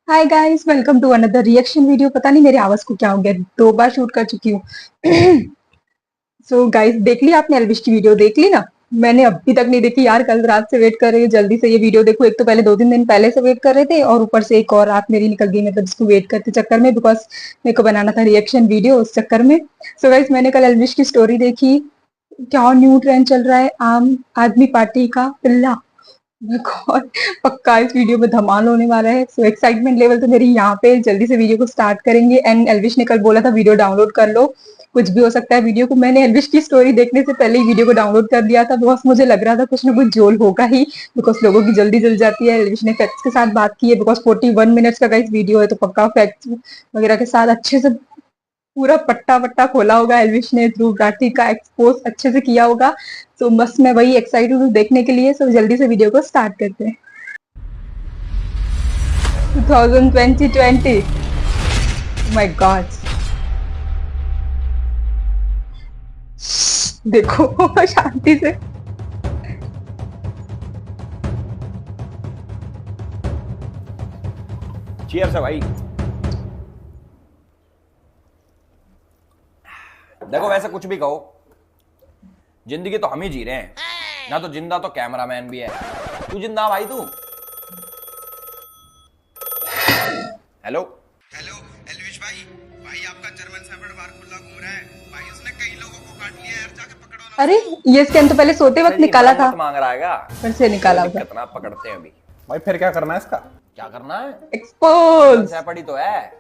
Hi guys, welcome to another reaction video. पता नहीं मेरी आवाज को क्या हो गया, 2 बार शूट कर चुकी हूँ। सो गाइस, देख ली आपने एल्विश की वीडियो? देख ली ना? मैंने अभी तक नहीं देखी यार, कल रात से वेट कर रही हूँ जल्दी से ये वीडियो देखो। एक तो पहले 2-3 दिन पहले से वेट कर रहे थे और ऊपर से एक और रात मेरी निकल गई, मतलब इसको वेट करते चक्कर में, बिकॉज मेरे को बनाना था रिएक्शन वीडियो उस चक्कर में। सो गाइस, मैंने कल एल्विश की स्टोरी देखी। क्या न्यू ट्रेंड चल रहा है, आम आदमी पार्टी का पिल्ला। गॉड, पक्का इस वीडियो में धमाल होने वाला है। सो एक्साइटमेंट लेवल तो मेरी यहाँ पे, जल्दी से वीडियो को स्टार्ट करेंगे। एंड एल्विश ने कल बोला था वीडियो डाउनलोड कर लो, कुछ भी हो सकता है वीडियो को। मैंने एल्विश की स्टोरी देखने से पहले ही वीडियो को डाउनलोड कर दिया था, बिकॉज मुझे लग रहा था कुछ ना कुछ जोल होगा ही, बिकॉज लोगों की जल्दी जल जाती है। एल्विश ने फैक्ट्स के साथ बात की है, बिकॉज 41 मिनट्स का इस वीडियो है, तो पक्का फैक्ट्स वगैरह के साथ अच्छे से पूरा पट्टा पट्टा खोला होगा एल्विश ने, ध्रुव राठी का एक्सपोज अच्छे से किया होगा। सो बस मैं वही एक्साइटेड हूँ देखने के लिए। सो जल्दी से वीडियो को स्टार्ट करते हैं। 2020 माय गॉड, देखो शांति से। चीयर्स है भाई। देखो वैसे कुछ भी कहो, जिंदगी तो हम ही जी रहे हैं ना, तो जिंदा तो कैमरामैन भी है। तू जिंदा भाई तू। हेलो हेलो एल्विश भाई। भाई आपका जर्मन शेफर्ड बाहर खुला घूम रहा है भाई, उसने कई लोगों को काट लिया यार, जाके पकड़ो ना। अरे ये स्कैन तो पहले सोते वक्त निकाला था, मांग रहा है, फिर से निकाला होगा। कितना पकड़ते हैं अभी भाई, फिर क्या करना है इसका? क्या करना है? एक्सपोज। सैपड़ी तो है,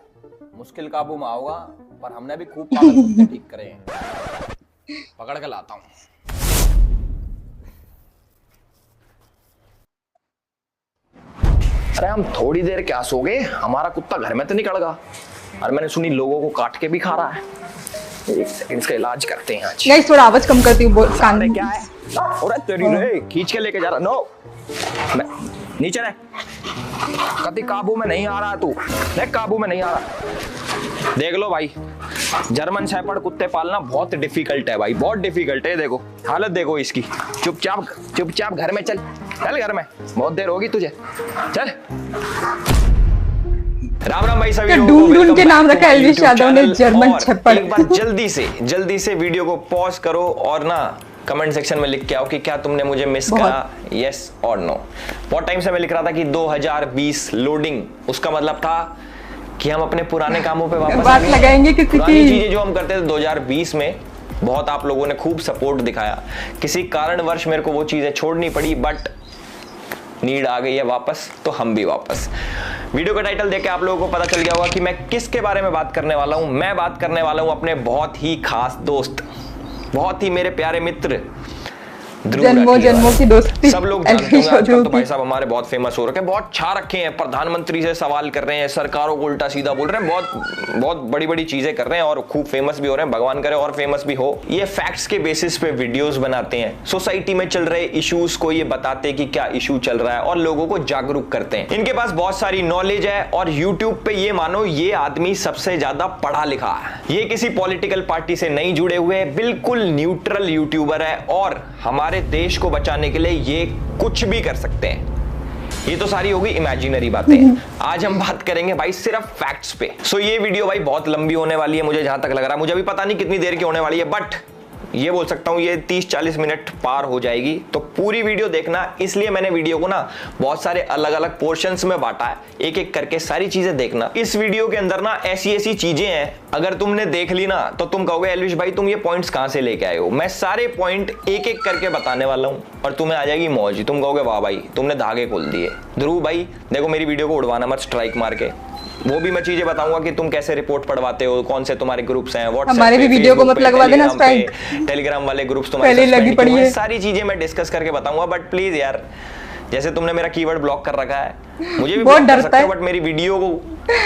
मुश्किल काबू में आओगा, पर हमने भी खूब पागल कुत्ते ठीक करे हैं। पकड़ के लाता हूँ। अरे हम थोड़ी देर क्या सो गए, हमारा कुत्ता घर में तो नहीं कड़गा। और मैंने सुनी लोगों को काट के भी खा रहा है। एक सेकंड, इसका इलाज करते हैं आज। गाइस थोड़ा आवाज कम करती हूँ कान में। क्या है? अरे तेरी रे, खींच के लेके जा रहा। नो, नीचे रह। कभी काबू में नहीं आ रहा तू, देख काबू में नहीं आ रहा। देख लो भाई, जर्मन शेफर्ड कुत्ते पालना बहुत डिफिकल्ट है भाई, बहुत डिफिकल्ट है। देखो हालत देखो इसकी। चुपचाप चुपचाप घर में चल, चल घर में, बहुत देर होगी तुझे, चल। राम राम भाई सभी लोगों को। ढूंढ के नाम रखा एल्विश यादव ने, जर्मन शेफर्ड। एक बार जल्दी से वीडियो को पॉज करो और ना कमेंट सेक्शन में लिख के आओ कि क्या तुमने मुझे मिस करा, यस और नो। बहुत टाइम से मैं लिख रहा था कि 2020 लोडिंग, उसका मतलब था कि हम अपने पुराने कामों पे वापस बात लगाएंगे किसी की। चीजें जो हम करते थे 2020 में, बहुत आप लोगों ने खूब सपोर्ट दिखाया। किसी कारणवश मेरे को वो चीजें छोड़नी पड़ी, बट नीड आ गई है वापस, तो हम भी वापस। वीडियो का टाइटल देख के आप लोगों को पता चल गया होगा कि मैं किसके बारे में बात करने वाला हूं। मैं बात करने वाला हूं अपने बहुत ही खास दोस्त, बहुत ही मेरे प्यारे मित्र जन्मों की दोस्ती। सब लोग जानते होंगे आजकल तो भाई साहब हमारे बहुत फेमस हो रखे हैं, बहुत छा रखे हैं, प्रधानमंत्री से सवाल कर रहे हैं, सरकारों को उल्टा सीधा बोल रहे हैं, बहुत बहुत बड़ी बड़ी चीजें कर रहे हैं और खूब फेमस भी हो रहे हैं। भगवान करे और फेमस भी हो। ये फैक्ट्स के बेसिस पे वीडियोस बनाते हैं, सोसाइटी में चल रहे इश्यूज को ये बताते हैं कि क्या इशू चल रहा है और लोगों को जागरूक करते हैं। इनके पास बहुत सारी नॉलेज है और यूट्यूब पे ये मानो ये आदमी सबसे ज्यादा पढ़ा लिखा है। ये किसी पॉलिटिकल पार्टी से नहीं जुड़े हुए, बिल्कुल न्यूट्रल यूट्यूबर है और हमारे देश को बचाने के लिए ये कुछ भी कर सकते हैं। ये तो सारी होगी इमेजिनरी बातें। आज हम बात करेंगे भाई सिर्फ फैक्ट्स पे। सो ये वीडियो भाई बहुत लंबी होने वाली है, मुझे जहां तक लग रहा है। मुझे भी पता नहीं कितनी देर की होने वाली है, बट ये बोल सकता हूं ये 30-40 मिनट पार हो जाएगी। तो पूरी वीडियो देखना, इसलिए मैंने वीडियो को ना बहुत सारे अलग अलग पोर्शंस में बांटा है, एक एक करके सारी चीजें देखना। इस वीडियो के अंदर ना ऐसी चीजें हैं, अगर तुमने देख ली ना तो तुम कहोगे एल्विश भाई तुम ये पॉइंट्स कहां से लेके आए हो। मैं सारे पॉइंट एक एक करके बताने वाला हूं और तुम्हें आ जाएगी मौज। तुम कहोगे वाह भाई तुमने धागे खोल दिए। ध्रुव भाई देखो मेरी वीडियो को उड़वाना मत स्ट्राइक मार के। वो भी मैं चीजें बताऊंगा कि तुम कैसे रिपोर्ट पढ़वाते हो, कौन से तुम्हारे ग्रुप्स हैं, व्हाट्सएप हमारे भी वीडियो को मत लगवा देना स्ट्राइक। टेलीग्राम वाले ग्रुप्स तुम्हारे पहले लगी पड़ी है। सारी चीजें मैं डिस्कस करके बताऊंगा। बट प्लीज यार, जैसे तुमने मेरा कीवर्ड ब्लॉक कर रखा है, मुझे भी बहुत ब्लॉक कर डरता सकते हो, है बट मेरी वीडियो को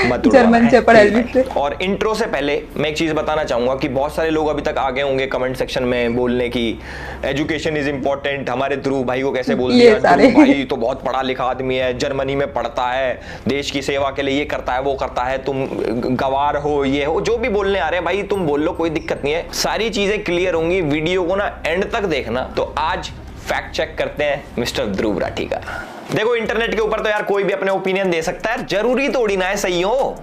मत जर्मन शेफर्ड एल्विश से। और इंट्रो से पहले मैं एक चीज बताना चाहूंगा कि बहुत सारे लोग अभी तक आगे होंगे कमेंट सेक्शन में बोलने की एजुकेशन इज इंपॉर्टेंट। हमारे ध्रुव भाई को कैसे बोल दिया, ध्रुव भाई तो बहुत पढ़ा लिखा आदमी है, जर्मनी में पढ़ता है, देश की सेवा के लिए ये करता है वो करता है, तुम गवार हो, ये हो, जो भी बोलने आ रहे हैं भाई तुम बोल लो, कोई दिक्कत नहीं है। सारी चीजें क्लियर होंगी, वीडियो को ना एंड तक देखना। तो आज फैक्ट चेक करते हैं मिस्टर ध्रुव राठी का। देखो इंटरनेट के ऊपर तो यार कोई भी अपने ओपिनियन दे सकता है, जरूरी थोड़ी ना है सही हो।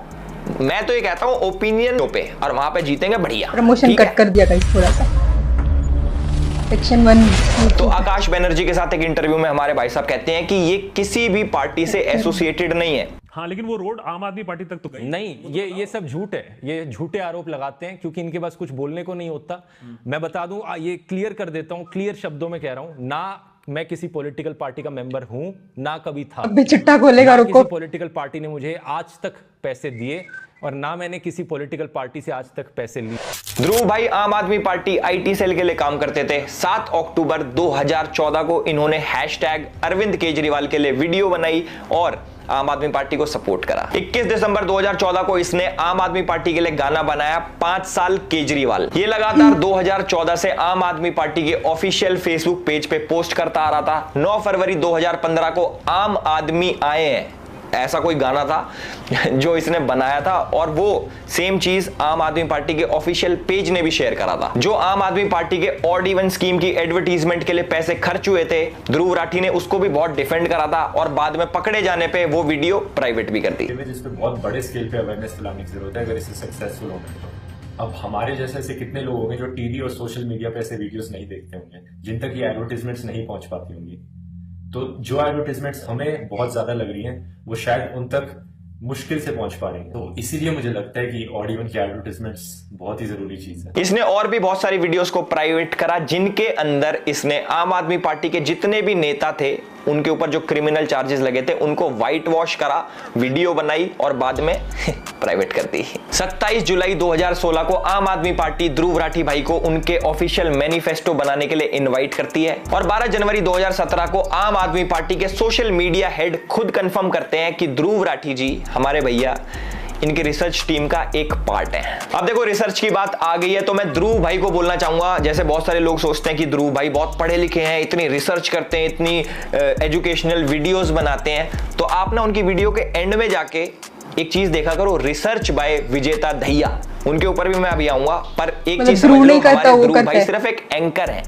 मैं तो ये कहता हूं ओपिनियन पे, और वहां पे जीतेंगे बढ़िया। प्रमोशन कट कर दिया गाइस थोड़ा सा। सेक्शन 1। तो आकाश बनर्जी के साथ एक इंटरव्यू में हमारे भाई साहब कहते हैं कि ये किसी भी पार्टी से एसोसिएटेड नहीं है। हाँ, लेकिन वो रोड आम आदमी पार्टी तक तो गई नहीं। ये सब झूठ है, ये झूठे आरोप लगाते हैं क्योंकि इनके पास कुछ बोलने को नहीं होता। मैं बता दूं, ये क्लियर कर देता हूं, क्लियर शब्दों में कह रहा हूं, ना मैं किसी पॉलिटिकल पार्टी का मेंबर हूं, ना कभी था। अबे चिट्टा खोलेगा, रुको। किसी पॉलिटिकल पार्टी ने मुझे आज तक पैसे दिए और ना मैंने किसी पॉलिटिकल पार्टी से आज तक पैसे लिए। ध्रुव भाई आम आदमी पार्टी आईटी सेल के लिए काम करते थे। 7 अक्टूबर 2014 को इन्होंने हैशटैग अरविंद केजरीवाल के लिए वीडियो बनाई और आम आदमी पार्टी को सपोर्ट करा। 21 दिसंबर 2014 को इसने आम आदमी पार्टी के लिए गाना बनाया 5 साल केजरीवाल। ये लगातार 2014 से आम आदमी पार्टी के ऑफिशियल फेसबुक पेज पे पोस्ट करता आ रहा था। 9 फरवरी 2015 को आम आदमी आए हैं, ऐसा कोई गाना था जो इसने बनाया था, और वो सेम चीज आम आदमी पार्टी के ऑफिशियल पेज ने भी शेयर करा था। जो आम आदमी पार्टी के ऑड इवन स्कीम की एडवर्टीजमेंट के लिए पैसे खर्च हुए थे, ध्रुव राठी ने उसको भी बहुत डिफेंड करा था और बाद में पकड़े जाने पे वो वीडियो प्राइवेट भी कर दी। जिस पे बहुत बड़े स्केल पे अवेयरनेस फैलाने की जरूरत है अगर इसे सक्सेसफुल होना है तो। अब हमारे जैसे ऐसे कितने लोग होंगे जो टीवी और सोशल मीडिया पे ऐसे वीडियोस नहीं देखते होंगे, जिन तक ये एडवर्टीजमेंट्स नहीं पहुंच पाती होंगी। तो जो एडवर्टीजमेंट्स हमें बहुत ज्यादा लग रही हैं वो शायद उन तक मुश्किल से पहुंच पा रही हैं। तो इसीलिए मुझे लगता है कि ऑड इवन की एडवर्टीजमेंट्स बहुत ही जरूरी चीज है। इसने और भी बहुत सारी वीडियोस को प्राइवेट करा जिनके अंदर इसने आम आदमी पार्टी के जितने भी नेता थे उनके ऊपर जो क्रिमिनल चार्जेस लगे थे उनको व्हाइट वॉश करा, वीडियो बनाई और बाद में प्राइवेट कर दी। 27 जुलाई 2016 को आम आदमी पार्टी ध्रुव राठी भाई को उनके ऑफिशियल मैनिफेस्टो बनाने के लिए इनवाइट करती है और 12 जनवरी 2017 को आम आदमी पार्टी के सोशल मीडिया हेड खुद कंफर्म करते हैं कि ध्रुव राठी जी हमारे भैया इनके रिसर्च टीम का एक पार्ट है। अब देखो रिसर्च की बात आ गई है तो मैं ध्रुव भाई को बोलना चाहूंगा, जैसे बहुत सारे लोग सोचते हैं कि ध्रुव भाई बहुत पढ़े लिखे हैं, इतनी रिसर्च करते हैं, इतनी एजुकेशनल वीडियोस बनाते हैं, तो आप ना उनकी वीडियो के एंड में जाके एक चीज देखा करो, रिसर्च बाय विजेता दहिया, उनके ऊपर भी मैं अभी आऊंगा। पर एक चीज समझ लो, हमारे ध्रुव भाई सिर्फ एक एंकर है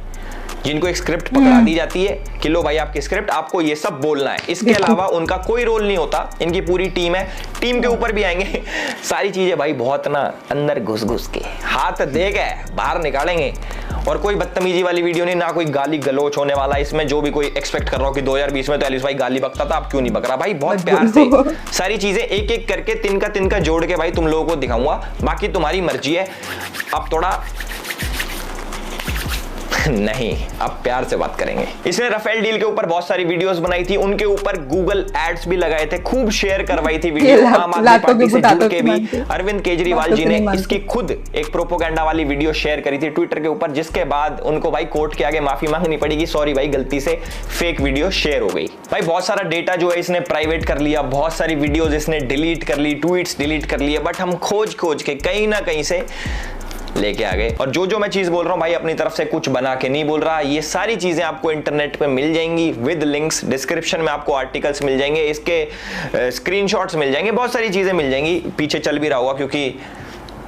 जिनको एक स्क्रिप्ट पकड़ा दी जाती है कि लो भाई आपकी स्क्रिप्ट, आपको ये सब बोलना है, इसके अलावा उनका कोई रोल नहीं होता। इनकी पूरी टीम है, टीम के ऊपर भी आएंगे सारी चीजें भाई बहुत ना अंदर घुस घुस के हाथ दे के बाहर निकालेंगे। और कोई बदतमीजी वाली वीडियो नहीं, ना कोई गाली गलोच होने वाला इसमें। जो भी कोई एक्सपेक्ट कर रहा हो कि 2020 में तो एलिस भाई गाली बकता था, अब क्यों नहीं बक रहा भाई, बहुत प्यार से सारी चीजें एक एक करके तिनका जोड़ के भाई तुम लोगों को दिखाऊंगा, बाकी तुम्हारी मर्जी है। अब थोड़ा नहीं, अब प्यार से बात करेंगे। इसने राफेल डील के ऊपर बहुत सारी वीडियोस बनाई थी, उनके ऊपर गूगल एड्स भी लगाए थे, खूब शेयर करवाई थी वीडियो। आम आदमी पार्टी से जुड़ के भी अरविंद केजरीवाल जी ने इसकी खुद एक प्रोपोगेंडा वाली वीडियो शेयर करी थी ट्विटर के ऊपर, जिसके बाद उनको भाई कोर्ट के आगे माफी मांगनी पड़ेगी, सॉरी भाई गलती से फेक वीडियो शेयर हो गई। भाई बहुत सारा डेटा जो है इसने प्राइवेट कर लिया, बहुत सारी वीडियोस इसने डिलीट कर ली, ट्वीट्स डिलीट कर लिए, बट हम खोज के कहीं ना कहीं से लेके आ गए। और जो मैं चीज बोल रहा हूं भाई अपनी तरफ से कुछ बना के नहीं बोल रहा, ये सारी चीजें आपको इंटरनेट पे मिल जाएंगी विद लिंक्स, डिस्क्रिप्शन में आपको आर्टिकल्स मिल जाएंगे, इसके स्क्रीनशॉट्स मिल जाएंगे, बहुत सारी चीजें मिल जाएंगी, पीछे चल भी रहा होगा क्योंकि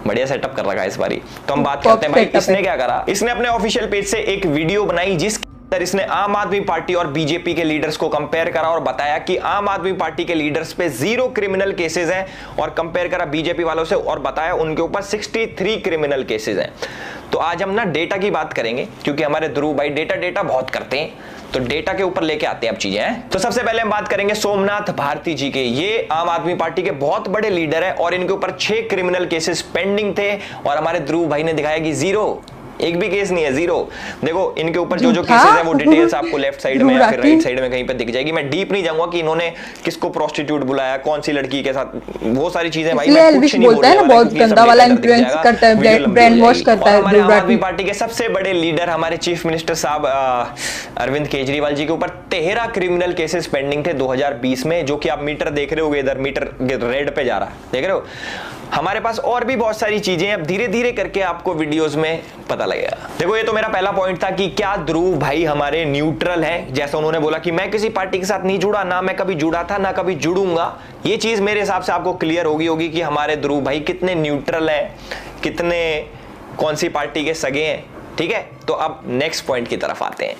बढ़िया सेटअप कर रखा है इस बारी। तो हम बात करते हैं भाई इसने क्या करा। इसने अपने ऑफिशियल पेज से एक वीडियो बनाई जिसके अंदर इसने आम आदमी पार्टी और बीजेपी के लीडर्स को कंपेयर करा और बताया कि आम आदमी पार्टी के लीडर्स पे 0 क्रिमिनल केसेस हैं, और कंपेयर करा बीजेपी वालों से और बताया उनके ऊपर 63 क्रिमिनल केसेस हैं। तो आज हम ना डेटा की बात करेंगे क्योंकि हमारे ध्रुव भाई डेटा बहुत करते हैं, तो डेटा के ऊपर लेके आते हैं अब चीजें हैं। तो सबसे पहले हम बात करेंगे सोमनाथ भारती जी के। ये आम आदमी पार्टी के बहुत बड़े लीडर है और इनके ऊपर 6 क्रिमिनल केसेस पेंडिंग थे और हमारे ध्रुव भाई ने दिखाया कि 0, एक भी केस नहीं है, 0। देखो इनके ऊपर जो केसेस है वो डिटेल्स आपको लेफ्ट साइड में या फिर राइट साइड में कहीं पे दिख जाएगी। मैं डीप नहीं जाऊंगा कि इन्होंने किसको प्रोस्टिट्यूट बुलाया, कौन सी लड़की के साथ, वो सारी चीजें भाई मैं कुछ नहीं बोलता है ना, बहुत गंदा वाला इन्फ्लुएंस करता है, ब्रेन वॉश करता है। हमारे आम आदमी पार्टी के सबसे बड़े लीडर हमारे चीफ मिनिस्टर साहब अरविंद केजरीवाल जी के ऊपर 13 क्रिमिनल केसेस पेंडिंग थे 2020 में, जो कि आप मीटर देख रहे होगे, इधर मीटर रेड पे जा रहा है, देख रहे हो। हमारे पास और भी बहुत सारी चीजें अब धीरे धीरे करके आपको वीडियोस में पता लगेगा। देखो ये तो मेरा पहला पॉइंट था कि क्या ध्रुव भाई हमारे न्यूट्रल हैं, जैसा उन्होंने बोला कि मैं किसी पार्टी के साथ नहीं जुड़ा, ना मैं कभी जुड़ा था ना कभी जुड़ूंगा। ये चीज मेरे हिसाब से आपको क्लियर होगी कि हमारे ध्रुव भाई कितने न्यूट्रल हैं, कितने कौन सी पार्टी के सगे हैं, ठीक है। तो अब नेक्स्ट पॉइंट की तरफ आते हैं।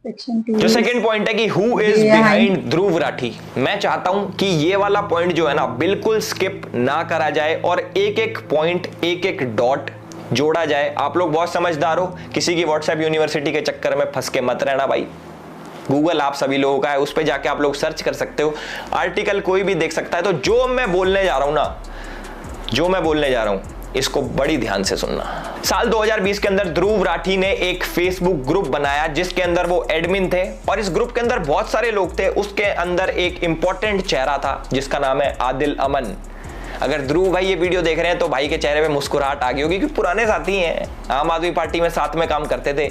सेक्शन 2 जो सेकंड पॉइंट है कि who is behind Dhruv Rathee, मैं चाहता हूं कि ये वाला पॉइंट जो है ना बिल्कुल स्किप ना करा जाए और एक एक पॉइंट एक एक डॉट जोड़ा जाए। आप लोग बहुत समझदार हो, किसी की व्हाट्सएप यूनिवर्सिटी के चक्कर में फंस के मत रहना भाई। गूगल आप सभी लोगों का है, उस पर जाके आप लोग सर्च कर सकते हो, आर्टिकल कोई भी देख सकता है। तो जो मैं बोलने जा रहा हूं ना, जो मैं बोलने जा रहा हूं इसको बड़ी ध्यान से सुनना। साल 2020 के अंदर ध्रुव राठी ने एक फेसबुक ग्रुप बनाया जिसके अंदर वो एडमिन थे और इस ग्रुप के अंदर बहुत सारे लोग थे। उसके अंदर एक इंपॉर्टेंट चेहरा था जिसका नाम है आदिल अमन। अगर ध्रुव भाई ये वीडियो देख रहे हैं तो भाई के चेहरे पे मुस्कुराहट आ गई होगी, क्योंकि पुराने साथी हैं, आम आदमी पार्टी में साथ में काम करते थे।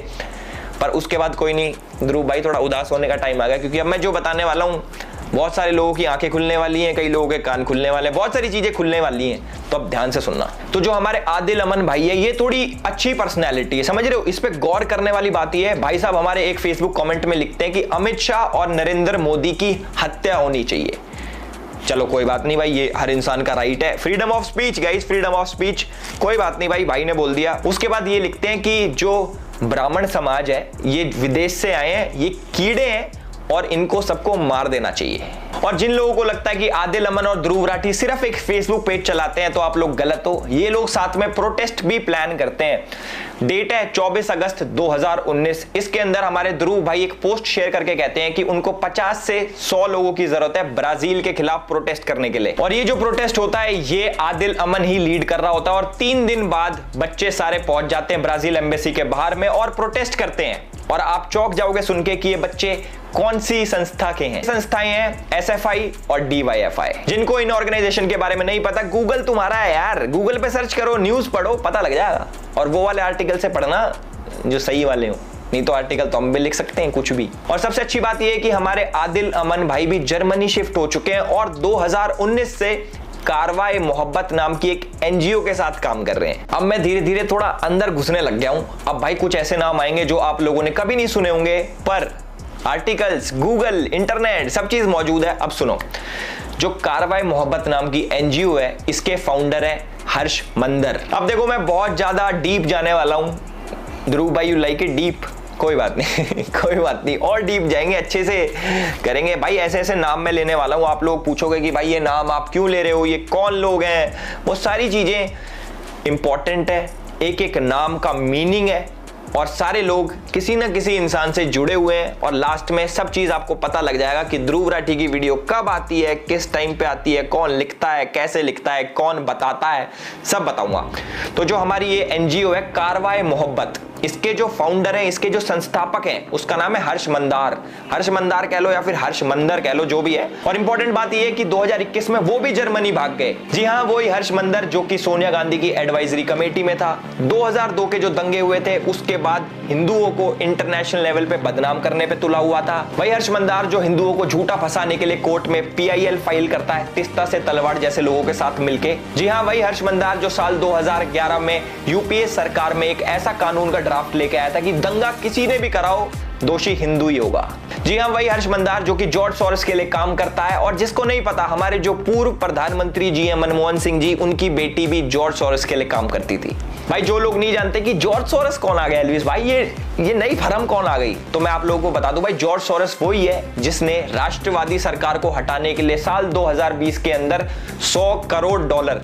पर उसके बाद कोई नहीं, ध्रुव भाई थोड़ा उदास होने का टाइम आ गया, क्योंकि अब मैं जो बताने वाला हूँ बहुत सारे लोगों की आंखें खुलने वाली हैं, कई लोगों के कान खुलने वाले हैं, बहुत सारी चीजें खुलने वाली हैं। तो अब ध्यान से सुनना। तो जो हमारे आदिल अमन भाई है ये थोड़ी अच्छी पर्सनैलिटी है, समझ रहे हो। इस पे गौर करने वाली बात ये है, भाई साहब हमारे एक फेसबुक कमेंट में लिखते हैं कि अमित शाह और नरेंद्र मोदी की हत्या होनी चाहिए। चलो कोई बात नहीं भाई, ये हर इंसान का राइट है, freedom of speech guys, freedom of speech, कोई बात नहीं भाई ने बोल दिया। उसके बाद ये लिखते हैं कि जो ब्राह्मण समाज है ये विदेश से आए हैं, ये कीड़े हैं और इनको सबको मार देना चाहिए। और जिन लोगों को लगता है कि आदिल अमन और ध्रुव राठी सिर्फ एक फेसबुक पेज चलाते हैं तो आप लोग गलत हो। ये लोग साथ में प्रोटेस्ट भी प्लान करते हैं। डेट है 24 अगस्त 2019। इसके अंदर हमारे ध्रुव भाई एक पोस्ट शेयर करके कहते हैं कि उनको 50 से 100 लोगों की जरूरत है ब्राजील के खिलाफ प्रोटेस्ट करने के लिए। और ये जो प्रोटेस्ट होता है ये आदिल अमन ही लीड कर रहा होता है। और 3 दिन बाद बच्चे सारे पहुंच जाते हैं ब्राजील एम्बेसी के बाहर में और प्रोटेस्ट करते हैं। और आप चौंक जाओगे सुन के कि ये बच्चे कौन सी संस्था के हैं। संस्थाएं हैं SFI और DYFI। जिनको इन ऑर्गेनाइजेशन के बारे में नहीं पता, गूगल तुम्हारा है यार, गूगल पे सर्च करो, न्यूज पढ़ो, पता लग जाएगा। और वो वाले आर्टिकल से पढ़ना जो सही वाले हो, नहीं तो आर्टिकल तो हम भी लिख सकते हैं कुछ भी। और सबसे अच्छी बात यह है कि हमारे आदिल अमन भाई भी जर्मनी शिफ्ट हो चुके हैं और 2019 से कारवाए मोहब्बत नाम की एक NGO के साथ काम कर रहे हैं। अब मैं धीरे धीरे थोड़ा अंदर घुसने लग गया हूं। अब भाई कुछ ऐसे नाम आएंगे जो आप लोगों ने कभी नहीं सुने होंगे, पर आर्टिकल्स, गूगल, इंटरनेट सब चीज मौजूद है। अब सुनो, जो कारवाए मोहब्बत नाम की NGO है इसके फाउंडर है हर्ष मंदर। अब देखो मैं बहुत ज्यादा डीप जाने वाला हूं। ध्रुव भाई यू लाइक इट डीप, कोई बात नहीं कोई बात नहीं, और डीप जाएंगे, अच्छे से करेंगे भाई। ऐसे ऐसे नाम मैं लेने वाला हूं, आप लोग पूछोगे कि भाई ये नाम आप क्यों ले रहे हो, ये कौन लोग हैं, वो सारी चीजें इंपॉर्टेंट है। एक एक नाम का मीनिंग है और सारे लोग किसी न किसी इंसान से जुड़े हुए हैं। और लास्ट में सब चीज आपको पता लग जाएगा कि ध्रुव राठी की वीडियो कब आती है, किस टाइम पे आती है, कौन लिखता है, कैसे लिखता है, कौन बताता है, सब बताऊंगा। तो जो हमारी ये NGO है कारवाए मोहब्बत, इसके जो फाउंडर हैं, इसके जो संस्थापक हैं, उसका नाम है हर्ष मंदार। हर्ष मंदार कह लो या फिर हर्ष मंदर कह लो, जो भी है। और इंपॉर्टेंट बात यह है कि 2021 में वो भी जर्मनी भाग गए। जी हाँ, वही हर्ष मंदर जो कि सोनिया गांधी की एडवाइजरी कमेटी में था। 2002 के जो दंगे हुए थे उसके बाद हिंदुओं को इंटरनेशनल लेवल पे बदनाम करने पे तुला हुआ था। वही हर्ष मंदार जो हिंदुओं को झूठा फंसाने के लिए कोर्ट में PIL फाइल करता है तिस्ता से तलवार जैसे लोगों के साथ मिलके। जी हाँ, वही हर्ष मंदार जो साल 2011 में UPA सरकार में एक ऐसा कानून का ड्राफ्ट लेके आया था कि दंगा किसी ने भी कराओ दोषी हिंदू ही होगा। जी हाँ, वही हर्ष मंदार जो कि जॉर्ज सोरोस के लिए काम करता है। और जिसको नहीं पता, हमारे जो पूर्व प्रधानमंत्री जी हैं मनमोहन सिंह जी, उनकी बेटी भी जॉर्ज सोरोस के लिए काम करती थी। भाई जो लोग नहीं जानते कि जॉर्ज सोरोस कौन आ गया एल्विस भाई, ये नई फर्म कौन आ गई, तो मैं आप लोगों को बता दूं भाई, जॉर्ज सोरोस वही है जिसने राष्ट्रवादी सरकार को हटाने के लिए साल 2020 के अंदर $100 करोड़,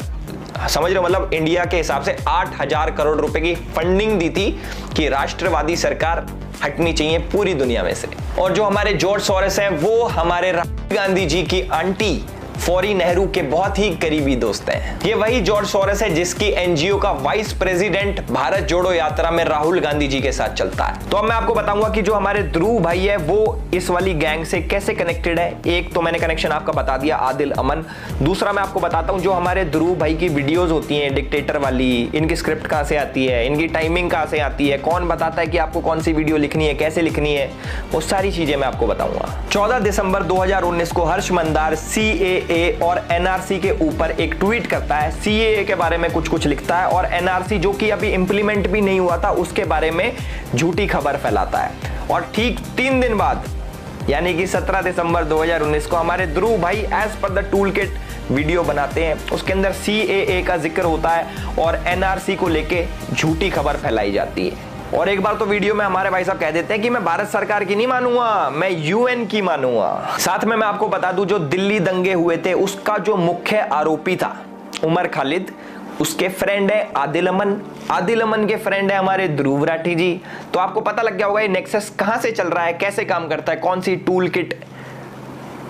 समझ रहे हो, मतलब इंडिया के हिसाब से 8,000 करोड़ रुपए की फंडिंग दी थी कि राष्ट्रवादी सरकार हटनी चाहिए पूरी दुनिया में से। और जो हमारे जॉर्ज सोरोस हैं वो हमारे राहुल गांधी जी की आंटी फौरी नेहरू के बहुत ही करीबी दोस्त हैं। ये वही जॉर्ज सोरोस है जिसकी NGO का वाइस प्रेसिडेंट भारत जोड़ो यात्रा में राहुल गांधी जी के साथ चलता है। तो अब मैं आपको बताऊंगा कि जो हमारे ध्रुव भाई है वो इस वाली गैंग से कैसे कनेक्टेड है। एक तो मैंने कनेक्शन आपका बता दिया, आदिल अमन। दूसरा मैं आपको बताता हूं जो हमारे ध्रुव भाई की वीडियोस होती हैं डिक्टेटर वाली, इनकी स्क्रिप्ट कहां से आती है, इनकी टाइमिंग कहां से आती है, कौन बताता है कि आपको कौन सी वीडियो लिखनी है, कैसे लिखनी है, वो सारी चीजें मैं आपको बताऊंगा। 14 दिसंबर 2019 को हर्ष मंदार CAA और NRC के ऊपर एक ट्वीट करता है। CAA के बारे में कुछ लिखता है और NRC जो कि अभी इंप्लीमेंट भी नहीं हुआ था उसके बारे में झूठी खबर फैलाता है। और ठीक 3 दिन बाद यानी कि 17 दिसंबर 2019 को हमारे ध्रुव भाई as per the tool kit video बनाते हैं। उसके अंदर CAA का जिक्र होता है और NRC को लेके झूठी खबर फैलाई जाती है। और एक बार तो वीडियो में हमारे भाई साहब कह देते हैं कि मैं भारत सरकार की नहीं मानूंगा, मैं यूएन की मानूंगा। साथ में मैं आपको बता दूं, जो दिल्ली दंगे हुए थे उसका जो मुख्य आरोपी था उमर खालिद, उसके फ्रेंड है आदिल अमन, आदिल अमन के फ्रेंड है हमारे ध्रुव राठी जी। तो आपको पता लग गया होगा ये नेक्सस कहां से चल रहा है, कैसे काम करता है, कौन सी टूल किट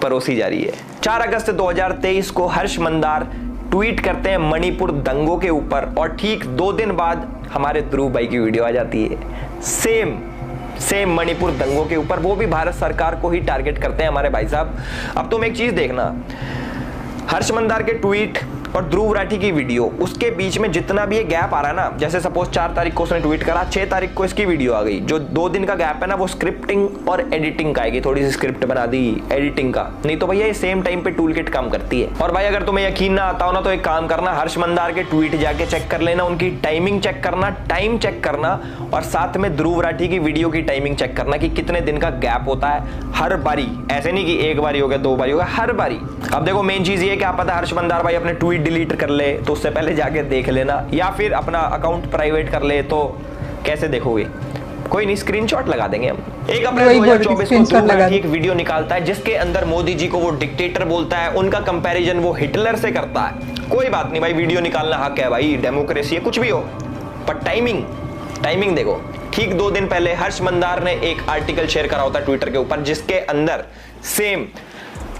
परोसी जा रही है। 4 अगस्त 2023 को हर्ष मंदार ट्वीट करते हैं मणिपुर दंगों के ऊपर और ठीक 2 दिन बाद हमारे ध्रुव भाई की वीडियो आ जाती है सेम मणिपुर दंगों के ऊपर, वो भी भारत सरकार को ही टारगेट करते हैं हमारे भाई साहब। अब तुम एक चीज देखना, हर्ष मंदार के ट्वीट और ध्रुव राठी की वीडियो, उसके बीच में जितना भी ये गैप आ रहा है ना, जैसे सपोज 4 तारीख को उसने ट्वीट करा, 6 तारीख को इसकी वीडियो आ गई, जो 2 दिन का गैप है ना वो स्क्रिप्टिंग और एडिटिंग का आएगी, थोड़ी सी स्क्रिप्ट बना दी एडिटिंग का, नहीं तो भैया ये सेम टाइम पे टूल किट काम करती है। और भाई अगर तुम्हें यकीन ना आता हो ना तो एक काम करना, हर्ष मंदार के ट्वीट जाके चेक कर लेना, उनकी टाइमिंग चेक करना, टाइम चेक करना, और साथ में ध्रुव राठी की वीडियो की टाइमिंग चेक करना कि कितने दिन का गैप होता है हर बारी, ऐसे नहीं कि एक बारी हो गया 2 बारी हो गया, हर बारी। अब देखो मेन चीज ये क्या पता हर्ष मंदार भाई अपने ट्वीट डिलीट कर ले तो उससे पहले जाके देख लेना, या फिर अपना अकाउंट प्राइवेट कर ले तो कैसे देखोगे, कोई नहीं स्क्रीनशॉट लगा देंगे हम। 1 अप्रैल 2024 को ध्रुव राठी एक वीडियो निकालता है जिसके अंदर मोदी जी को वो डिक्टेटर बोलता है, उनका कंपैरिजन वो हिटलर से करता है। कोई बात नहीं भाई, वीडियो निकालना हक है भाई, डेमोक्रेसी है, कुछ भी हो, पर टाइमिंग देखो। ठीक 2 दिन पहले हर्ष मंदार ने एक आर्टिकल शेयर करा होता है ट्विटर के ऊपर जिसके अंदर सेम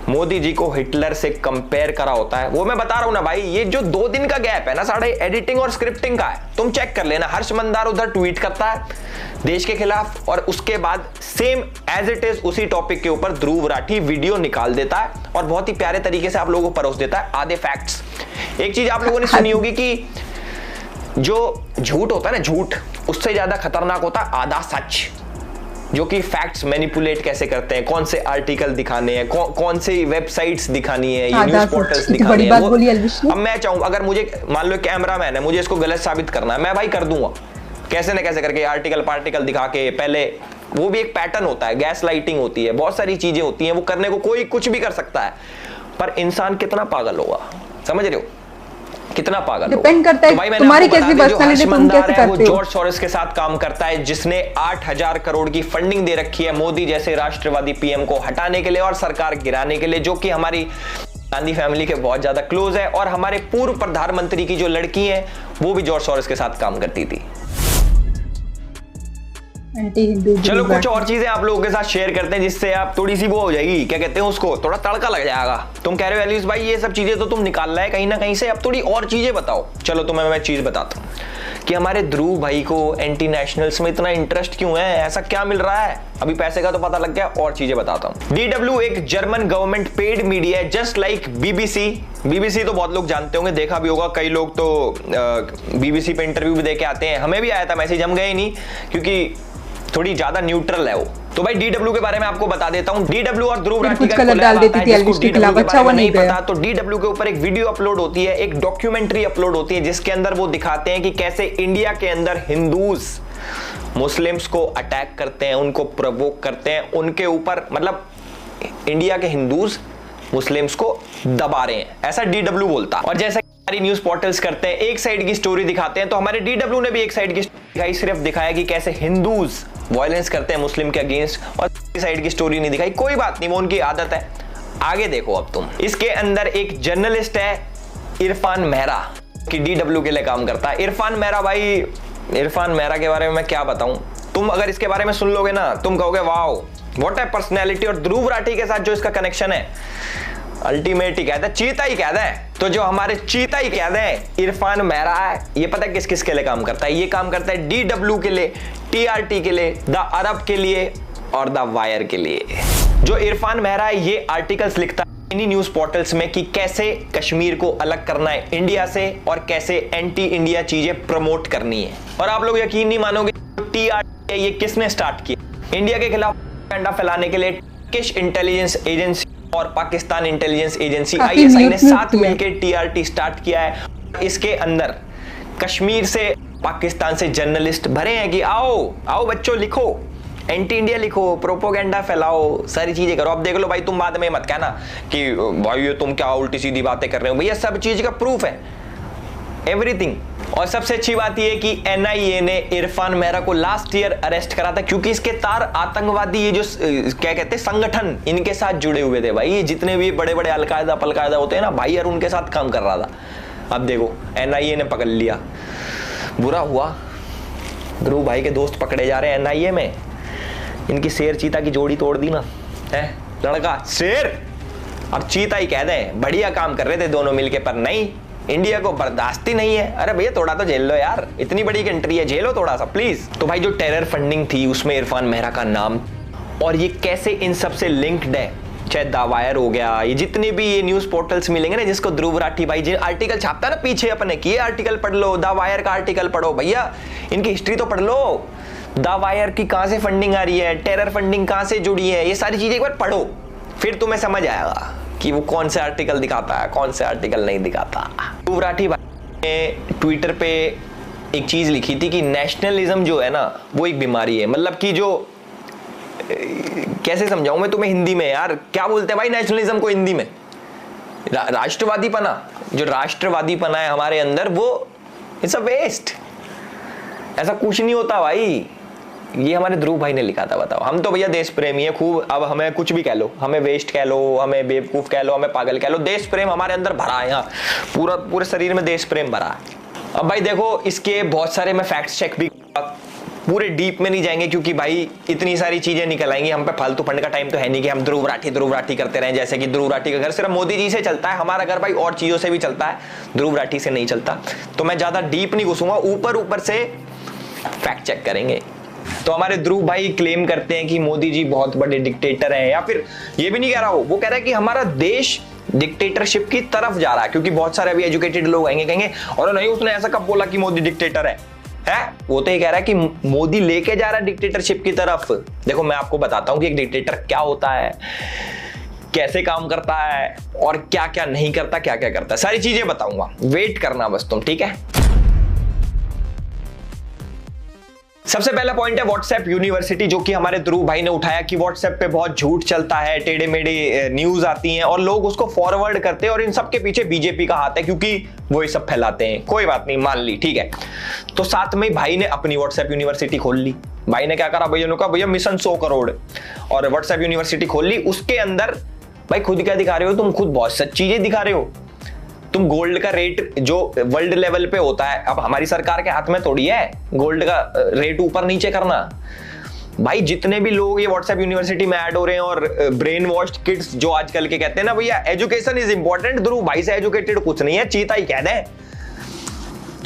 मोदी जी को हिटलर से कंपेयर करा होता है। वो मैं बता रहा हूं ना भाई, ये जो 2 दिन का गैप है ना साढ़े एडिटिंग और स्क्रिप्टिंग का है, तुम चेक कर लेना। हर्ष मंदार उधर ट्वीट करता है देश के खिलाफ और उसके बाद सेम एज इट इज उसी टॉपिक के ऊपर ध्रुव राठी वीडियो निकाल देता है और बहुत ही प्यारे तरीके से आप लोगों को परोस देता है आधे फैक्ट्स। एक चीज आप लोगों ने सुनी होगी कि जो झूठ होता है ना, झूठ उससे ज्यादा खतरनाक होता है आधा सच, जो कि फैक्ट्स मैनिपुलेट कैसे करते हैं, कौन से आर्टिकल दिखाने हैं, कौन से वेबसाइट्स दिखानी है, ये न्यूज़ पोर्टल्स दिखाने हैं। अब मैं चाहूं अगर मुझे मान लो कैमरामैन है, मुझे इसको गलत साबित करना है, मैं भाई कर दूंगा कैसे न कैसे करके, आर्टिकल पार्टिकल दिखा के। पहले वो भी एक पैटर्न होता है, गैस लाइटिंग होती है, बहुत सारी चीजें होती हैं, वो करने को कोई कुछ भी कर सकता है, पर इंसान कितना पागल होगा, समझ रहे हो, कितना पागल डिपेंड करता है तो तुम्हारी कैसी पर्सनालिटी, तुम कैसे करते हो। वो जॉर्ज सोरोस के साथ काम करता है जिसने 8000 करोड़ की फंडिंग दे रखी है मोदी जैसे राष्ट्रवादी पीएम को हटाने के लिए और सरकार गिराने के लिए, जो कि हमारी गांधी फैमिली के बहुत ज्यादा क्लोज है, और हमारे पूर्व प्रधानमंत्री की जो लड़की है वो भी जॉर्ज सोरोस के साथ काम करती थी। चलो कुछ और चीजें आप लोगों के साथ शेयर करते हैं जिससे आप थोड़ी सी वो हो जाएगी, क्या कहते हैं उसको, थोड़ा तड़का लग जाएगा। तुम कह रहे हो एलिस भाई ये सब चीजें तो तुम निकाल रहा है कहीं ना कहीं से, अब थोड़ी और चीजें बताओ। चलो तुम्हें मैं चीज बताता हूँ कि हमारे ध्रुव भाई को एंटी नेशनल्स में इतना इंटरेस्ट क्यों है, ऐसा क्या मिल रहा है। अभी पैसे का तो पता लग गया, और चीजें बताता हूँ। DW एक जर्मन गवर्नमेंट पेड मीडिया है जस्ट लाइक BBC तो बहुत लोग जानते होंगे, देखा भी होगा, कई लोग तो BBC पे इंटरव्यू भी दे के आते हैं, हमें भी आया था मैसेज, हम गए नहीं क्योंकि थोड़ी ज्यादा न्यूट्रल है वो। तो भाई DW के बारे में आपको बता देता हूं, DW और ध्रुव राठी का कोलैब आता है, जिसको DW के बारे में नहीं पता तो DW के ऊपर एक वीडियो अपलोड होती है, एक डॉक्यूमेंट्री अपलोड होती है जिसके अंदर वो दिखाते हैं कि कैसे इंडिया के अंदर हिंदूज मुस्लिम्स को अटैक करते हैं, उनको प्रोवोक करते हैं, उनके ऊपर मतलब इंडिया के हिंदूज मुस्लिम्स को दबा रहे हैं, ऐसा DW बोलता। और जैसा हमारी न्यूज पोर्टल्स करते हैं, एक साइड की स्टोरी दिखाते हैं, तो हमारे DW ने भी एक साइड की दिखाई, सिर्फ दिखाया कि कैसे हिंदूज वायलेंस करते हैं मुस्लिम के अगेंस्ट, और साइड की स्टोरी नहीं दिखाई। कोई बात नहीं, वो उनकी आदत है। आगे देखो अब तुम, इसके अंदर एक जर्नलिस्ट है इरफान मेहरा कि DW के लिए काम करता है। इरफान मेहरा के बारे में मैं क्या बताऊं, तुम अगर इसके बारे में सुन लोगे ना तुम कहोगे वाओ व्हाट ए पर्सनैलिटी। और ध्रुव राठी के साथ जो इसका कनेक्शन है अल्टीमेट ही कहते हैं, चीता ही कहते हैं, तो जो हमारे चीता ही कहते हैं इरफान मेहरा है, ये पता है किस किस के लिए काम करता है, ये काम करता है DW के लिए, TRT के लिए, द अरब के लिए और द वायर के लिए। जो इरफान मेहरा है ये आर्टिकल्स लिखता है इन्हीं न्यूज पोर्टल्स में कि कैसे कश्मीर को अलग करना है इंडिया से और कैसे एंटी इंडिया चीजें प्रमोट करनी है। और आप लोग यकीन नहीं मानोगे TRT ये किसने स्टार्ट किया, इंडिया के खिलाफ प्रोपेगेंडा फैलाने के लिए टर्किश इंटेलिजेंस एजेंसी और पाकिस्तान इंटेलिजेंस एजेंसी ISI ने साथ मिलकर TRT स्टार्ट किया है। इसके अंदर कश्मीर से पाकिस्तान से जर्नलिस्ट भरे हैं कि आओ बच्चों लिखो, एंटी इंडिया लिखो, प्रोपोगेंडा फैलाओ, सारी चीजें करो। अब देख लो भाई, तुम बाद में मत कहना कि भाई ये तुम क्या उल्टी सीधी बातें कर रहे हो, भैया सब चीज का प्रूफ है। एवरीथिंग। और सबसे अच्छी बात यह कि एनआईए ने इरफान मेहरा को लास्ट ईयर अरेस्ट करा था क्योंकि इसके तार आतंकवादी ये जो क्या कहते हैं संगठन इनके साथ जुड़े हुए थे भाई। ये जितने भी बड़े बड़े अलकायदा पलकायदा होते हैं ना भाई, यार उनके साथ काम कर रहा था। अब देखो एनआईए ने पकड़ लिया, बुरा हुआ ध्रुव भाई के दोस्त पकड़े जा रहे हैं एनआईए में। इनकी शेर चीता की जोड़ी तोड़ दी ना है, लड़का शेर अब चीता ही कह दें। बढ़िया काम कर रहे थे दोनों मिलके, पर नहीं, इंडिया को बर्दाश्त ही नहीं है। अरे भैया थोड़ा तो झेल लो यार, इतनी बड़ी कंट्री है, झेलो थोड़ा सा प्लीज। तो भाई जो टेरर फंडिंग थी उसमें इरफान मेहरा का नाम, और ये कैसे इन सब से लिंक्ड है, चाहे द वायर हो गया, ये जितने भी ये न्यूज पोर्टल्स मिलेंगे ना जिसको ध्रुव राठी भाई जिन आर्टिकल छापता है ना पीछे अपने कि ये आर्टिकल पढ़ लो, द वायर का आर्टिकल पढ़ो, भैया इनकी हिस्ट्री तो पढ़ लो। द वायर की कहां से फंडिंग आ रही है, टेरर फंडिंग कहां से जुड़ी है, ये सारी चीजें एक बार पढ़ो, फिर तुम्हें समझ आएगा कि वो कौन से आर्टिकल दिखाता है कौन से आर्टिकल नहीं दिखाता। ध्रुव राठी भाई ने ट्विटर पे एक चीज लिखी थी कि नेशनलिज्म जो है ना वो एक बीमारी है। मतलब कि जो कैसे समझाऊं मैं तुम्हें हिंदी में, यार क्या बोलते हैं भाई नेशनलिज्म को हिंदी में, राष्ट्रवादी पना, जो राष्ट्रवादी पना है हमारे अंदर वो इट्स अ वेस्ट, ऐसा कुछ नहीं होता भाई। ये हमारे ध्रुव भाई ने लिखा था। बताओ, हम तो भैया देश प्रेमी है खूब, अब हमें कुछ भी कह लो, हमें वेस्ट कह लो, हमें बेवकूफ कह लो, हमें पागल कह लो, देश प्रेम हमारे अंदर भरा है, यहाँ पूरे शरीर में देश प्रेम भरा है। अब भाई देखो इसके बहुत सारे मैं फैक्ट चेक भी, पूरे डीप में नहीं जाएंगे क्योंकि भाई इतनी सारी चीजें निकल आएंगी, हम पे फालतू फंड का टाइम तो है नहीं कि हम ध्रुव राठी करते रहें। जैसे कि ध्रुव राठी का घर सिर्फ मोदी जी से चलता है, हमारा घर भाई और चीजों से भी चलता है, ध्रुव राठी से नहीं चलता। तो मैं ज्यादा डीप नहीं घुसूंगा, ऊपर से फैक्ट चेक करेंगे। तो हमारे ध्रुव भाई क्लेम करते हैं कि मोदी जी बहुत बड़े डिक्टेटर हैं, या फिर ये भी नहीं कह रहा वो कह रहा है कि हमारा देश डिक्टेटरशिप की तरफ जा रहा है। क्योंकि बहुत सारे अभी एजुकेटेड लोग आएंगे कहेंगे और नहीं उसने ऐसा कब बोला कि मोदी डिक्टेटर है? वो तो ये कह रहा है कि मोदी लेके जा रहा है डिक्टेटरशिप की तरफ। देखो मैं आपको बताता हूं कि एक डिक्टेटर क्या होता है, कैसे काम करता है और क्या क्या नहीं करता, क्या क्या करता है, सारी चीजें बताऊंगा, वेट करना बस तुम, ठीक है। सबसे पहला पॉइंट है व्हाट्सएप यूनिवर्सिटी, जो कि हमारे ध्रुव भाई ने उठाया कि व्हाट्सएप पे बहुत झूठ चलता है, टेढ़े मेढ़े न्यूज आती हैं और लोग उसको फॉरवर्ड करते हैं और इन सब के पीछे बीजेपी का हाथ है क्योंकि वो ये सब फैलाते हैं। कोई बात नहीं, मान ली, ठीक है। तो साथ में भाई ने अपनी व्हाट्सएप यूनिवर्सिटी खोल ली। भाई ने क्या करा, भैया ने कहा भैया मिशन 100 करोड़ और व्हाट्सएप यूनिवर्सिटी खोल ली। उसके अंदर भाई खुद क्या दिखा रहे हो तुम, खुद बहुत सच चीजें दिखा रहे हो। तुम गोल्ड का रेट जो वर्ल्ड लेवल पे होता है, अब हमारी सरकार के हाथ में थोड़ी है गोल्ड का रेट ऊपर नीचे करना। भाई जितने भी लोग ये व्हाट्सएप यूनिवर्सिटी में ऐड हो रहे हैं और ब्रेन वॉश्ड किड्स जो आजकल के कहते हैं ना भैया एजुकेशन इज इंपॉर्टेंट, ध्रुव भाई से एजुकेटेड कुछ नहीं है, चीता ही कह दें।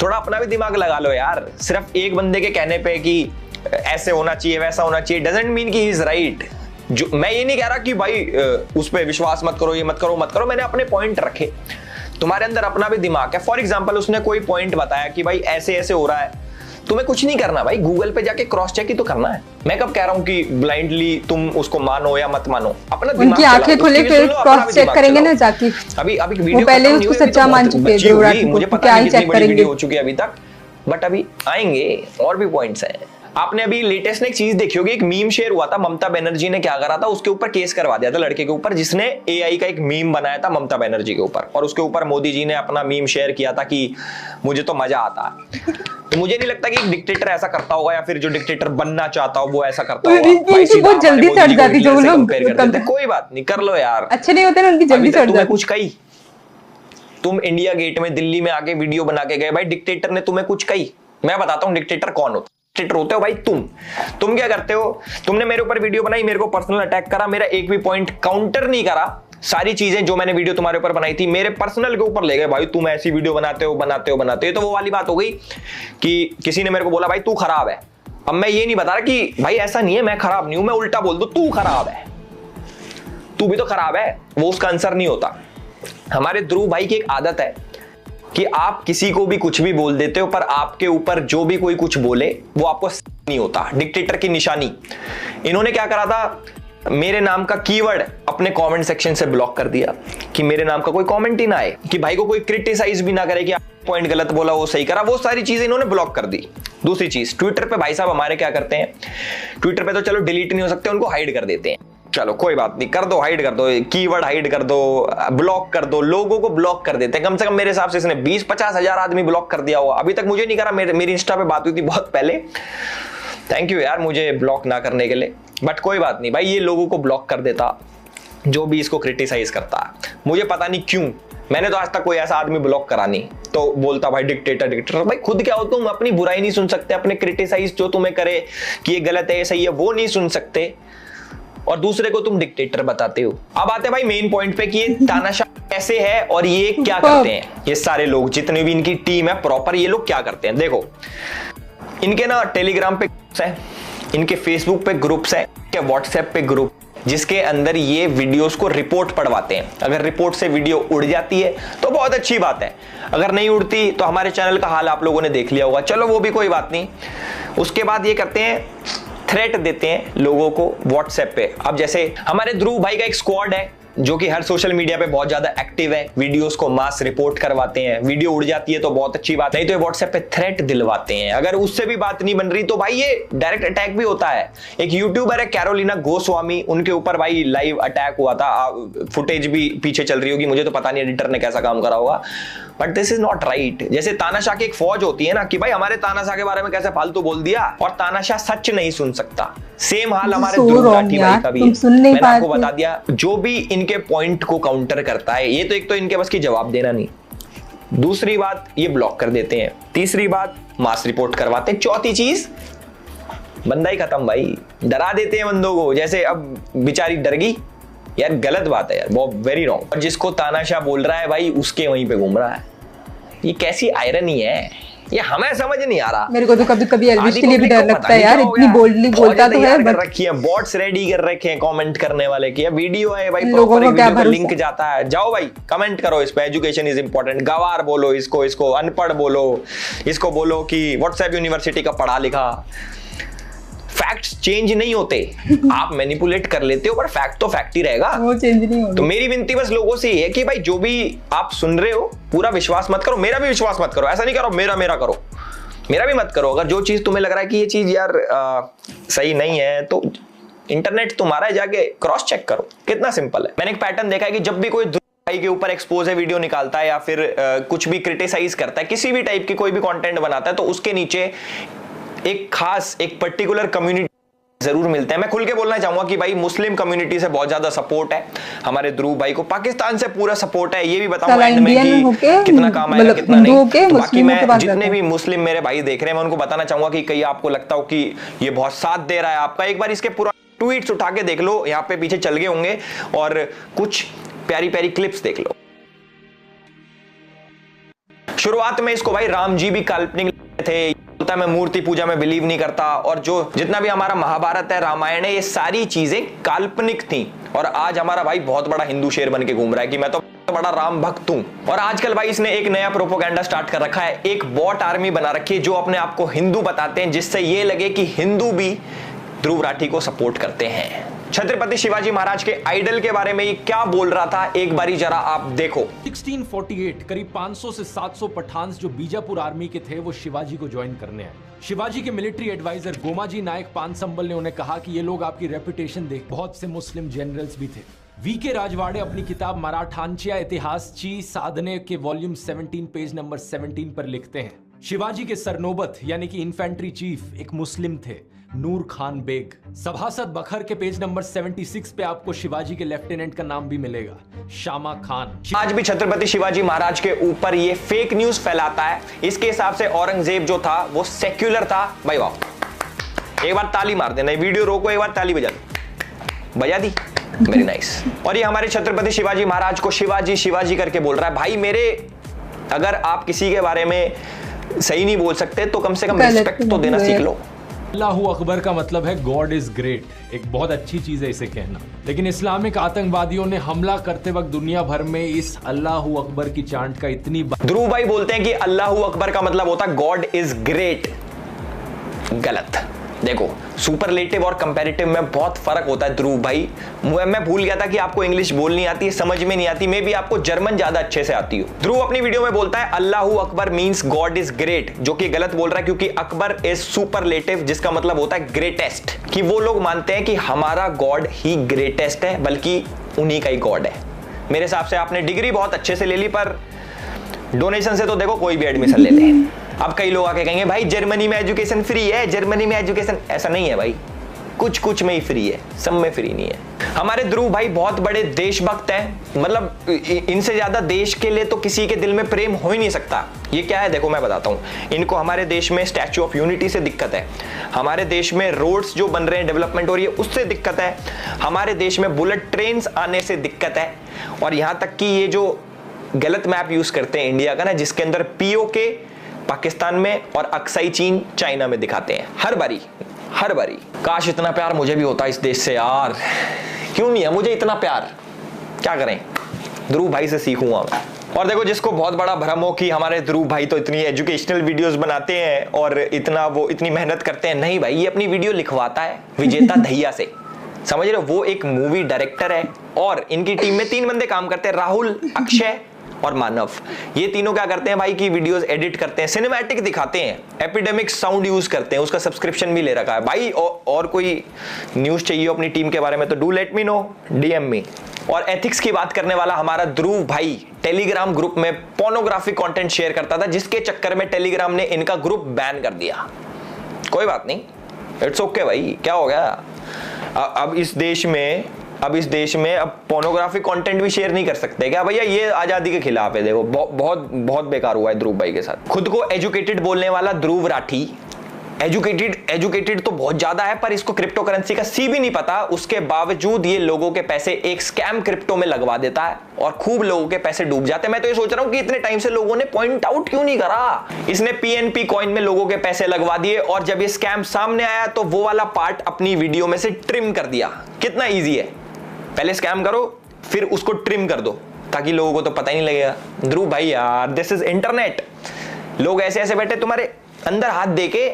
थोड़ा अपना भी दिमाग लगा लो यार, सिर्फ एक बंदे के कहने पे कि ऐसे होना चाहिए वैसा होना चाहिए डजंट मीन कि ही इज राइट। जो मैं ये नहीं कह रहा कि भाई उस पर विश्वास मत करो, ये मत करो, मैंने अपने पॉइंट रखे। तुम्हारे अंदर अपना भी दिमाग है। फॉर एग्जाम्पल उसने कोई पॉइंट बताया कि भाई ऐसे ऐसे हो रहा है, तुम्हें कुछ नहीं करना भाई, गूगल पे जाके क्रॉस चेक ही तो करना है। मैं कब कह रहा हूं कि ब्लाइंडली तुम उसको मानो या मत मानो, अपना दिमाग उनकी आंखें खुले फिर क्रॉस चेक करेंगे ना जाके। अभी वीडियो पहले उसको सच्चा मान चुके हैं, मुझे पता है कितनी बड़ी वीडियो हो चुकी है अभी तक, बट अभी आएंगे और भी पॉइंट्स हैं। आपने अभी लेटेस्ट एक चीज देखी होगी, एक मीम शेयर हुआ था, ममता बनर्जी ने क्या करा था, उसके ऊपर केस करवा दिया था लड़के के ऊपर जिसने एआई का एक मीम बनाया था ममता बनर्जी के ऊपर, और उसके ऊपर मोदी जी ने अपना मीम शेयर किया था कि मुझे तो मजा आता है। तो मुझे नहीं लगता कि एक डिक्टेटर ऐसा करता होगा या फिर जो डिक्टेटर बनना चाहता हो वो ऐसा करता होगा। बहुत जल्दी चढ़ जाती जो लोग, कोई बात नहीं, कर लो यार, अच्छे नहीं होते ना उनकी जल्दी चढ़ जाती। कुछ कही तुम इंडिया गेट में दिल्ली में आके वीडियो बना के गए, भाई डिक्टेटर ने तुम्हें कुछ कही? मैं बताता हूँ डिक्टेटर कौन होता। डिक्टेटर होते हो भाई तुम क्या करते हो, तुमने मेरे ऊपर वीडियो बनाई, मेरे को पर्सनल अटैक करा, मेरा एक भी पॉइंट काउंटर नहीं करा, सारी चीजें जो मैंने वीडियो तुम्हारे ऊपर बनाई थी मेरे पर्सनल के ऊपर ले गए, भाई तुम ऐसी वीडियो बनाते हो। तो वो वाली बात हो गई कि किसी ने मेरे को बोला भाई तू खराब है। अब मैं ये नहीं बता रहा कि भाई ऐसा नहीं है, मैं खराब नहीं हूं, मैं उल्टा बोल दूं तू खराब है, तू भी तो खराब है, वो उसका आंसर नहीं होता। हमारे ध्रुव भाई की एक आदत है कि आप किसी को भी कुछ भी बोल देते हो, पर आपके ऊपर जो भी कोई कुछ बोले वो आपको नहीं होता। डिक्टेटर की निशानी, इन्होंने क्या करा था, मेरे नाम का कीवर्ड अपने कमेंट सेक्शन से ब्लॉक कर दिया कि मेरे नाम का कोई कमेंट ही ना आए, कि भाई को कोई क्रिटिसाइज भी ना करे कि आप पॉइंट गलत बोला वो सही करा, वो सारी चीजें इन्होंने ब्लॉक कर दी। दूसरी चीज, ट्विटर पे भाई साहब हमारे क्या करते हैं, ट्विटर पे तो चलो डिलीट नहीं हो सकते, उनको हाइड कर देते हैं। चलो कोई बात नहीं, कर दो, हाइड कर दो, कीवर्ड हाइड कर दो, ब्लॉक कर दो, लोगों को ब्लॉक कर देते हैं। कम से कम मेरे हिसाब से इसने 20-50 हजार आदमी ब्लॉक कर दिया होगा। अभी तक मुझे नहीं करा, मेरी इंस्टा पे बात हुई थी बहुत पहले। थैंक यू यार मुझे ब्लॉक ना करने के लिए, बट कोई बात नहीं भाई, ये लोगों को ब्लॉक कर देता जो भी इसको क्रिटिसाइज करता। मुझे पता नहीं क्यों, मैंने तो आज तक कोई ऐसा आदमी ब्लॉक करा नहीं। तो बोलता भाई डिक्टेटर, भाई खुद क्या हो तुम? अपनी बुराई नहीं सुन सकते, अपने क्रिटिसाइज जो तुम्हें करे कि ये गलत है ये सही है वो नहीं सुन सकते, और दूसरे को तुम डिक्टेटर बताते हो। अब आते भाई मेन पॉइंट पे कि ये तानाशाह कैसे है और ये क्या करते हैं। ये सारे लोग जितने भी इनकी टीम है प्रॉपर, ये लोग क्या करते हैं देखो। इनके ना टेलीग्राम पे ग्रुप्स है, इनके फेसबुक पे ग्रुप्स है, इनके व्हाट्सएप पे ग्रुप, जिसके अंदर ये वीडियोस को रिपोर्ट पढ़वाते हैं। अगर रिपोर्ट से वीडियो उड़ जाती है तो बहुत अच्छी बात है, अगर नहीं उड़ती तो हमारे चैनल का हाल आप लोगों ने देख लिया होगा, चलो वो भी कोई बात नहीं। उसके बाद ये करते हैं थ्रेट देते हैं लोगों को व्हाट्सएप पे। अब जैसे हमारे ध्रुव भाई का एक स्क्वाड है जो कि हर सोशल मीडिया पे बहुत ज्यादा एक्टिव है, वीडियोस को मास रिपोर्ट करवाते हैं। वीडियो उड़ जाती है तो बहुत अच्छी बात, नहीं तो ये व्हाट्सएप पे थ्रेट दिलवाते हैं। अगर उससे भी बात नहीं बन रही तो भाई ये डायरेक्ट अटैक भी होता है। एक यूट्यूबर है कैरोलिना गोस्वामी, उनके ऊपर भाई लाइव अटैक हुआ था, फुटेज भी पीछे चल रही होगी, मुझे तो पता नहीं एडिटर ने कैसा काम करा होगा, but this is not right. जैसे तानाशाह की एक फौज होती है ना कि भाई हमारे तानाशाह के बारे में कैसे फालतू बोल दिया, और तानाशाह सच नहीं सुन सकता। सेम हाल हमारे ध्रुव राठी भाई का भी है। मैंने आपको बता दिया, जो भी इनके पॉइंट को काउंटर करता है, ये तो एक तो इनके बस की जवाब देना नहीं, दूसरी बात ये ब्लॉक कर देते हैं, तीसरी बात मास रिपोर्ट करवाते हैं, चौथी चीज बंदा ही खत्म भाई, डरा देते हैं बंदों को। जैसे अब बेचारी डर गई यार, गलत बात है यार, वो वेरी रॉन्ग। और जिसको तानाशाह बोल रहा है भाई उसके वहीं पे घूम रहा है, ये कैसी आयरनी है, ये हमें समझ नहीं आ रहा। मेरे को तो कभी कभी एल्विश के लिए भी डर लगता है यार, इतनी बोल्डली बोलता तो है, बट रखी है बॉट्स रेडी कर रखे हैं कमेंट करने वाले की। वीडियो है भाई, लोगों को क्या भरोसा, लिंक जाता है, जाओ भाई कमेंट करो इस पे, एजुकेशन इज इंपॉर्टेंट, गवार बोलो इसको अनपढ़ बोलो, इसको बोलो कि व्हाट्सएप यूनिवर्सिटी का पढ़ा लिखा। फैक्ट्स चेंज नहीं होते, आप मैनिपुलेट कर लेते हो, पर फैक्ट तो फैक्ट ही रहेगा, वो चेंज नहीं होगा। तो मेरी विनती बस लोगों से ये है कि भाई जो भी आप सुन रहे हो पूरा विश्वास मत करो, मेरा भी विश्वास मत करो, ऐसा नहीं करो मेरा करो, मेरा भी मत करो। अगर जो चीज तुम्हें लग रहा है कि ये चीज यार सही नहीं है तो इंटरनेट तुम्हारा है, जाके क्रॉस चेक करो, कितना सिंपल है। मैंने एक पैटर्न देखा है कि जब भी कोई भाई के ऊपर एक्सपोज है वीडियो निकालता है या फिर कुछ भी क्रिटिसाइज करता है, किसी भी टाइप की कोई भी कंटेंट बनाता है, तो उसके नीचे एक खास एक पर्टिकुलर कम्युनिटी जरूर मिलते हैं। मैं खुल के बोलना चाहूंगा कि भाई मुस्लिम कम्युनिटी से बहुत ज्यादा सपोर्ट है हमारे ध्रुव भाई को, पाकिस्तान से पूरा सपोर्ट है, ये भी बताऊंगा एंड में कि कितना काम आएगा कितना नहीं। तो बाकी मैं जितने भी मुस्लिम मेरे भाई देख रहे हैं, मैं उनको बताना चाहूंगा कि कहीं आपको लगता हो कि ये बहुत साथ दे रहा है आपका, एक बार इसके पूरा ट्वीट्स उठा के देख लो, यहाँ पे पीछे चल गए होंगे, और कुछ प्यारी प्यारी क्लिप्स देख लो। शुरुआत में इसको भाई राम जी भी काल्पनिक थे, बोलता मैं मूर्ति पूजा में बिलीव नहीं करता, और जो जितना भी हमारा महाभारत है रामायण है, ये सारी चीजें काल्पनिक थी, और आज हमारा भाई बहुत बड़ा हिंदू शेर बन के घूम रहा है कि मैं तो बड़ा राम भक्त हूं। और आजकल भाई इसने एक नया प्रोपोगेंडा स्टार्ट कर रखा है, एक बॉट आर्मी बना रखी है जो अपने आप को हिंदू बताते हैं, जिससे ये लगे कि हिंदू भी ध्रुव राठी को सपोर्ट करते हैं। छत्रपति शिवाजी महाराज के आइडल के बारे में ये क्या बोल रहा था, एक बारी जरा आप देखो। 1648 करीब 500 से 700 पठान जो बीजापुर आर्मी के थे वो शिवाजी को ज्वाइन करने आए। शिवाजी के मिलिट्री एडवाइजर गोमाजी नायक पानसंबल ने उन्हें कहा कि ये लोग आपकी रेपुटेशन देख, बहुत से मुस्लिम जनरल्स भी थे। वीके राजवाड़े अपनी किताब मराठांच्या इतिहासची साधने के वॉल्यूम 17 पेज नंबर 17 पर लिखते हैं, शिवाजी के सरनोबत यानी कि इन्फेंट्री चीफ एक मुस्लिम थे, नूर खान बेग। सभासद बखर के पेज नंबर 76 पे आपको शिवाजी के लेफ्टिनेंट का नाम भी मिलेगा, शामा खान। आज भी छत्रपति शिवाजी महाराज के ऊपर ये फेक न्यूज फैलाता है। इसके हिसाब से औरंगजेब जो था वो सेक्युलर था। भाई वाह, एक बार ताली मार देना, वीडियो रोको, एक बार ताली बजा दी, वेरी नाइस। और ये हमारे छत्रपति शिवाजी महाराज को शिवाजी शिवाजी करके बोल रहा है। भाई मेरे, अगर आप किसी के बारे में सही नहीं बोल सकते तो कम से कम रिस्पेक्ट तो देना सीख लो। अल्लाहू अकबर का मतलब है गॉड इज ग्रेट, एक बहुत अच्छी चीज है इसे कहना, लेकिन इस्लामिक आतंकवादियों ने हमला करते वक्त दुनिया भर में इस अल्लाहू अकबर की चांट का इतनी ध्रुव भाई बोलते हैं कि अल्लाहू अकबर का मतलब होता है गॉड इज ग्रेट। गलत, देखो सुपरलेटिव और कंपैरेटिव में बहुत फर्क होता है ध्रुव भाई। मैं भूल गया था कि आपको इंग्लिश बोलनी आती है, समझ में नहीं आती, मे बी आपको जर्मन ज्यादा अच्छे से आती हो। ध्रुव अपनी वीडियो में बोलता है Allahu Akbar means God is great, जो कि गलत बोल रहा है क्योंकि अकबर इज सुपरलेटिव, जिसका मतलब होता है ग्रेटेस्ट, कि वो लोग मानते हैं कि हमारा गॉड ही ग्रेटेस्ट है, बल्कि उन्हीं का ही गॉड है। मेरे हिसाब से आपने डिग्री बहुत अच्छे से ले ली, पर डोनेशन से तो देखो कोई भी एडमिशन ले ले। अब कई लोग आके कहेंगे भाई जर्मनी में एजुकेशन फ्री है, जर्मनी में एजुकेशन, ऐसा नहीं है भाई, कुछ कुछ में ही फ्री है, सब में फ्री नहीं है। हमारे ध्रुव भाई बहुत बड़े देशभक्त हैं, मतलब इनसे ज्यादा देश के लिए तो किसी के दिल में प्रेम हो ही नहीं सकता। ये क्या है देखो मैं बताता हूँ, इनको हमारे देश में स्टैच्यू ऑफ यूनिटी से दिक्कत है, हमारे देश में रोड्स जो बन रहे हैं डेवलपमेंट हो रही है उससे दिक्कत है, हमारे देश में बुलेट ट्रेन आने से दिक्कत है, और यहां तक कि ये जो गलत मैप यूज करते हैं इंडिया का ना, जिसके अंदर पीओके पाकिस्तान में और अक्साई चीन चाइना में दिखाते हैं हर बारी। काश इतना प्यार मुझे भी होता इस देश से यार, क्यों नहीं है मुझे इतना प्यार, क्या करें, ध्रुव भाई से सीखूंगा मैं। और देखो जिसको बहुत बड़ा भ्रम हो कि हमारे ध्रुव भाई तो इतनी एजुकेशनल वीडियोस बनाते हैं और इतनी मेहनत करते हैं, नहीं भाई, ये अपनी वीडियो लिखवाता है विजेता दहिया से, समझ रहे हो, वो एक मूवी डायरेक्टर है और इनकी टीम में 3 बंदे काम करते हैं, राहुल, अक्षय और मानव। ये तीनों क्या करते हैं भाई कि वीडियोस एडिट करते हैं, सिनेमैटिक दिखाते हैं, एपिडेमिक साउंड यूज करते हैं, उसका सब्सक्रिप्शन भी ले रखा है भाई। और कोई न्यूज चाहिए अपनी टीम के बारे में तो do let me know, DM me. और एथिक्स की बात करने वाला हमारा ध्रुव भाई टेलीग्राम ग्रुप में पोर्नोग्राफी कंटेंट शेयर करता था, जिसके चक्कर में टेलीग्राम ने इनका ग्रुप बैन कर दिया। कोई बात नहीं, इट्स ओके भाई, क्या हो गया। अब इस देश में अब पोर्नोग्राफिक कंटेंट भी शेयर नहीं कर सकते क्या भैया, ये आजादी के खिलाफ है। देखो बहुत बेकार हुआ है ध्रुव भाई के साथ। खुद को एजुकेटेड बोलने वाला ध्रुव राठी, एजुकेटेड तो बहुत ज्यादा है, पर इसको क्रिप्टो करेंसी का सी भी नहीं पता, उसके बावजूद ये लोगों के पैसे एक स्कैम क्रिप्टो में लगवा देता है और खूब लोगों के पैसे डूब जाते हैं। मैं तो ये सोच रहा हूं कि इतने टाइम से लोगों ने पॉइंट आउट क्यों नहीं करा। इसने पीएनपी कॉइन में लोगों के पैसे लगवा दिए और जब ये स्कैम सामने आया तो वो वाला पार्ट अपनी वीडियो में से ट्रिम कर दिया। कितना ईजी है, पहले स्कैम करो फिर उसको ट्रिम कर दो ताकि लोगों को तो पता ही नहीं लगेगा। ध्रुव भाई यार, दिस इज इंटरनेट, लोग ऐसे बैठे तुम्हारे अंदर हाथ देके,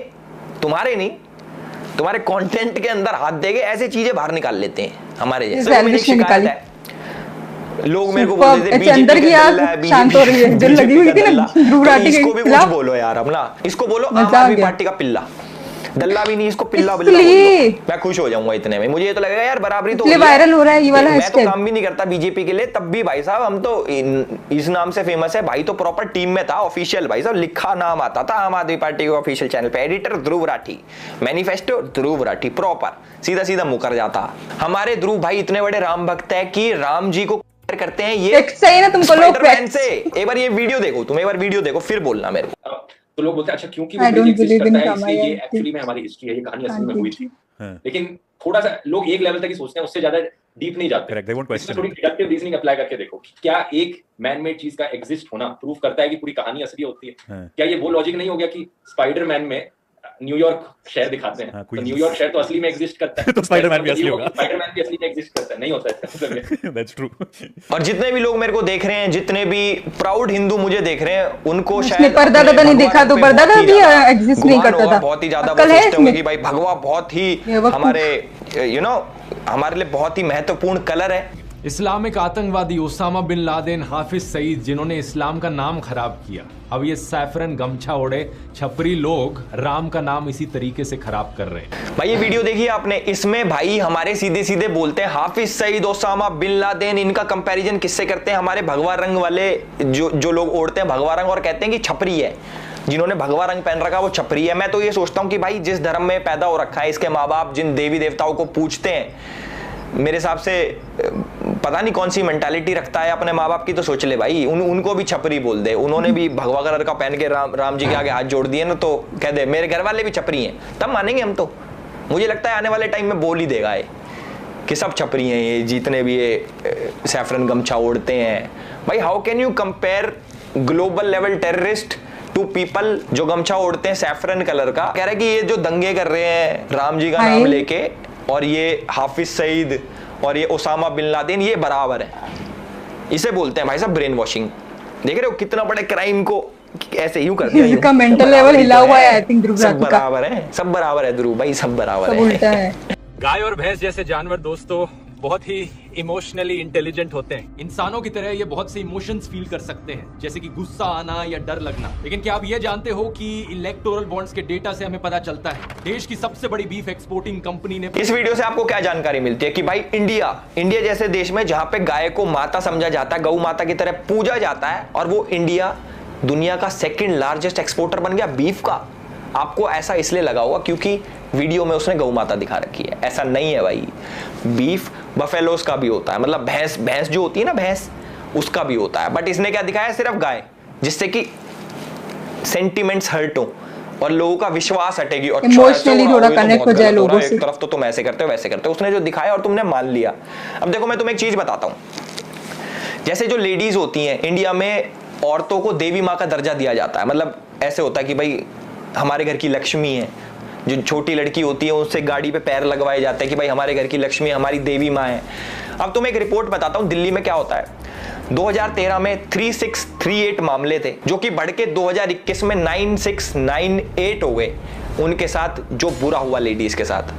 तुम्हारे नहीं, तुम्हारे कंटेंट के अंदर हाथ देके ऐसे चीजें बाहर निकाल लेते हैं हमारे जैसे। मेरी शिकायत है, लोग मेरे को बोलते थे बीजेपी का दल्ला है, शांत हो रही है, जो लगी हुई थी ना ध्रुव राठी के, इसको भी कुछ बोलो यार अपना, इसको बोलो आम आदमी पार्टी का पिल्ला, दल्ला भी नहीं, इसको पिल्ला बिल्ला बोलो, मैं खुश हो जाऊंगा इतने में। मुझे ये तो लगेगा यार बराबरी तो वायरल हो रहा है ये वाला हैशटैग। मैं तो काम भी नहीं करता बीजेपी के लिए, तब भी भाई साहब हम तो इस नाम से फेमस है भाई, तो प्रॉपर टीम में था, ऑफिशियल भाई साहब, लिखा नाम आता था आम आदमी पार्टी के ऑफिशियल चैनल पे, editor Dhruv Rathee, manifesto Dhruv Rathee, proper सीधा मुकर जाता। हमारे ध्रुव भाई इतने बड़े राम भक्त है कि राम जी को करते हैं ये सही ना तुमको लोग से। एक बार ये वीडियो देखो, तुम एक बार वीडियो देखो फिर बोलना मेरे को। तो लोग बोलते हैं अच्छा क्योंकि वो एग्जिस्ट करता है इसलिए ये एक्चुअली में हमारी हिस्ट्री है, ये कहानी असल में हुई थी। लेकिन थोड़ा सा लोग एक लेवल तक ही सोचते हैं, उससे ज्यादा डीप नहीं जाते। इसमें थोड़ी डिडक्टिव रीजनिंग अप्लाई करके देखो, क्या एक मैन मेड चीज का एग्जिस्ट होना प्रूफ करता है कि पूरी कहानी असली होती है? क्या ये वो लॉजिक नहीं हो गया कि स्पाइडरमैन में न्यूयॉर्क शहर दिखाते हैं, तो न्यूयॉर्क शहर तो असली में एग्जिस्ट करता है, तो स्पाइडरमैन भी असली होगा, स्पाइडरमैन भी असली में एग्जिस्ट करता है? नहीं होता है। That's true. और जितने भी लोग मेरे को देख रहे हैं, जितने भी प्राउड हिंदू मुझे देख रहे हैं, उनको शायद परदादा नहीं देखा तो परदादा भी एग्जिस्ट नहीं करता था, बहुत ही ज्यादा वो सोचते होंगे कि भाई भगवा बहुत ही हमारे हमारे लिए बहुत ही महत्वपूर्ण कलर है। इस्लामिक आतंकवादी Osama bin Laden, Hafiz Saeed, जिन्होंने इस्लाम का नाम खराब किया, अब ये सैफरन गमछा ओढ़े छपरी लोग राम का नाम इसी तरीके से खराब कर रहे हैं। भाई ये वीडियो देखिए आपने, इसमें भाई हमारे सीधे बोलते हैं Hafiz Saeed, Osama bin Laden, इनका कंपैरिजन किससे करते हैं? हमारे भगवा रंग वाले जो लोग ओढ़ते हैं भगवा रंग और कहते हैं कि छपरी है, जिन्होंने भगवा रंग पहन रखा वो छपरी है। मैं तो ये सोचता हूं कि भाई जिस धर्म में पैदा हो रखा है, इसके माँ बाप जिन देवी देवताओं को पूजते हैं, मेरे हिसाब से पता नहीं कौन सी मेंटालिटी रखता है अपने माँ बाप की, तो सोच ले भाई उनको भी छपरी बोल दे। उन्होंने भी भगवा कलर का पहन के राम जी के आगे हाथ जोड़ दिए ना, तो कह दे मेरे घर वाले भी छपरी हैं, तब मानेंगे हम। तो मुझे लगता है आने वाले टाइम में बोल ही देगा ये कि सब छपरी हैं, ये जितने भी ये सैफरन गमछा ओढ़ते हैं। भाई how can you compare global level terrorist to people जो गमछा ओढ़ते हैं सैफरन कलर का? कह रहा है कि ये जो दंगे कर रहे हैं राम जी का नाम लेके, और ये हाफिज सईद और ये ओसामा बिन लादेन, ये बराबर है। इसे बोलते हैं भाई साहब ब्रेन वॉशिंग। देख रहे हो कितना बड़े क्राइम को ऐसे यूं कर दिया, इसका मेंटल लेवल हिला हुआ है आई थिंक ध्रुव सब राठी का। बराबर है, सब बराबर है ध्रुव भाई, सब बराबर सब है। उल्टा है। गाय और भैंस जैसे जानवर दोस्तों बहुत ही इमोशनली इंटेलिजेंट होते हैं। इंसानों की तरह ये बहुत से इमोशंस फील कर सकते हैं, जैसे कि गुस्सा आना या डर लगना। लेकिन क्या आप ये जानते हो कि इलेक्टोरल बॉन्ड्स के डेटा से हमें पता चलता है देश की सबसे बड़ी बीफ एक्सपोर्टिंग कंपनी ने। इस वीडियो से आपको क्या जानकारी मिलती है कि भाई इंडिया जैसे देश में जहां पे गाय को माता समझा जाता है, गौ माता की तरह पूजा जाता है, और वो इंडिया दुनिया का सेकंड लार्जेस्ट एक्सपोर्टर बन गया बीफ का। आपको ऐसा इसलिए लगा होगा क्योंकि वीडियो में उसने गौ माता दिखा रखी है। ऐसा नहीं है भाई, बीफ बफेलोस का भी होता है, मतलब भैंस जो होती है ना, भैंस उसका भी होता है। बट इसने क्या दिखाया, सिर्फ गाय, जिससे कि सेंटिमेंट्स हर्ट हो और लोगों का विश्वास हटेगी और इमोशनली थोड़ा कनेक्ट हो जाए लोगों से। एक तरफ तो तुम ऐसे करते हो वैसे करते हो, उसने जो दिखाया और तुमने मान लिया। अब देखो मैं तुम्हें एक चीज बताता हूं, जैसे जो लेडीज होती हैं इंडिया में, औरतों को देवी माँ का दर्जा दिया जाता है। मतलब ऐसे होता है कि भाई हमारे घर की लक्ष्मी है, जो छोटी लड़की होती है उससे गाड़ी पे पैर लगवाए जाते हैं कि भाई हमारे घर की लक्ष्मी हमारी देवी माँ है। अब तुम्हें एक रिपोर्ट बताता हूं दिल्ली में क्या होता है। 2013 में 3638 मामले थे, जो कि बढ़ के 2021 में 9698 हो गए उनके साथ जो बुरा हुआ लेडीज के साथ।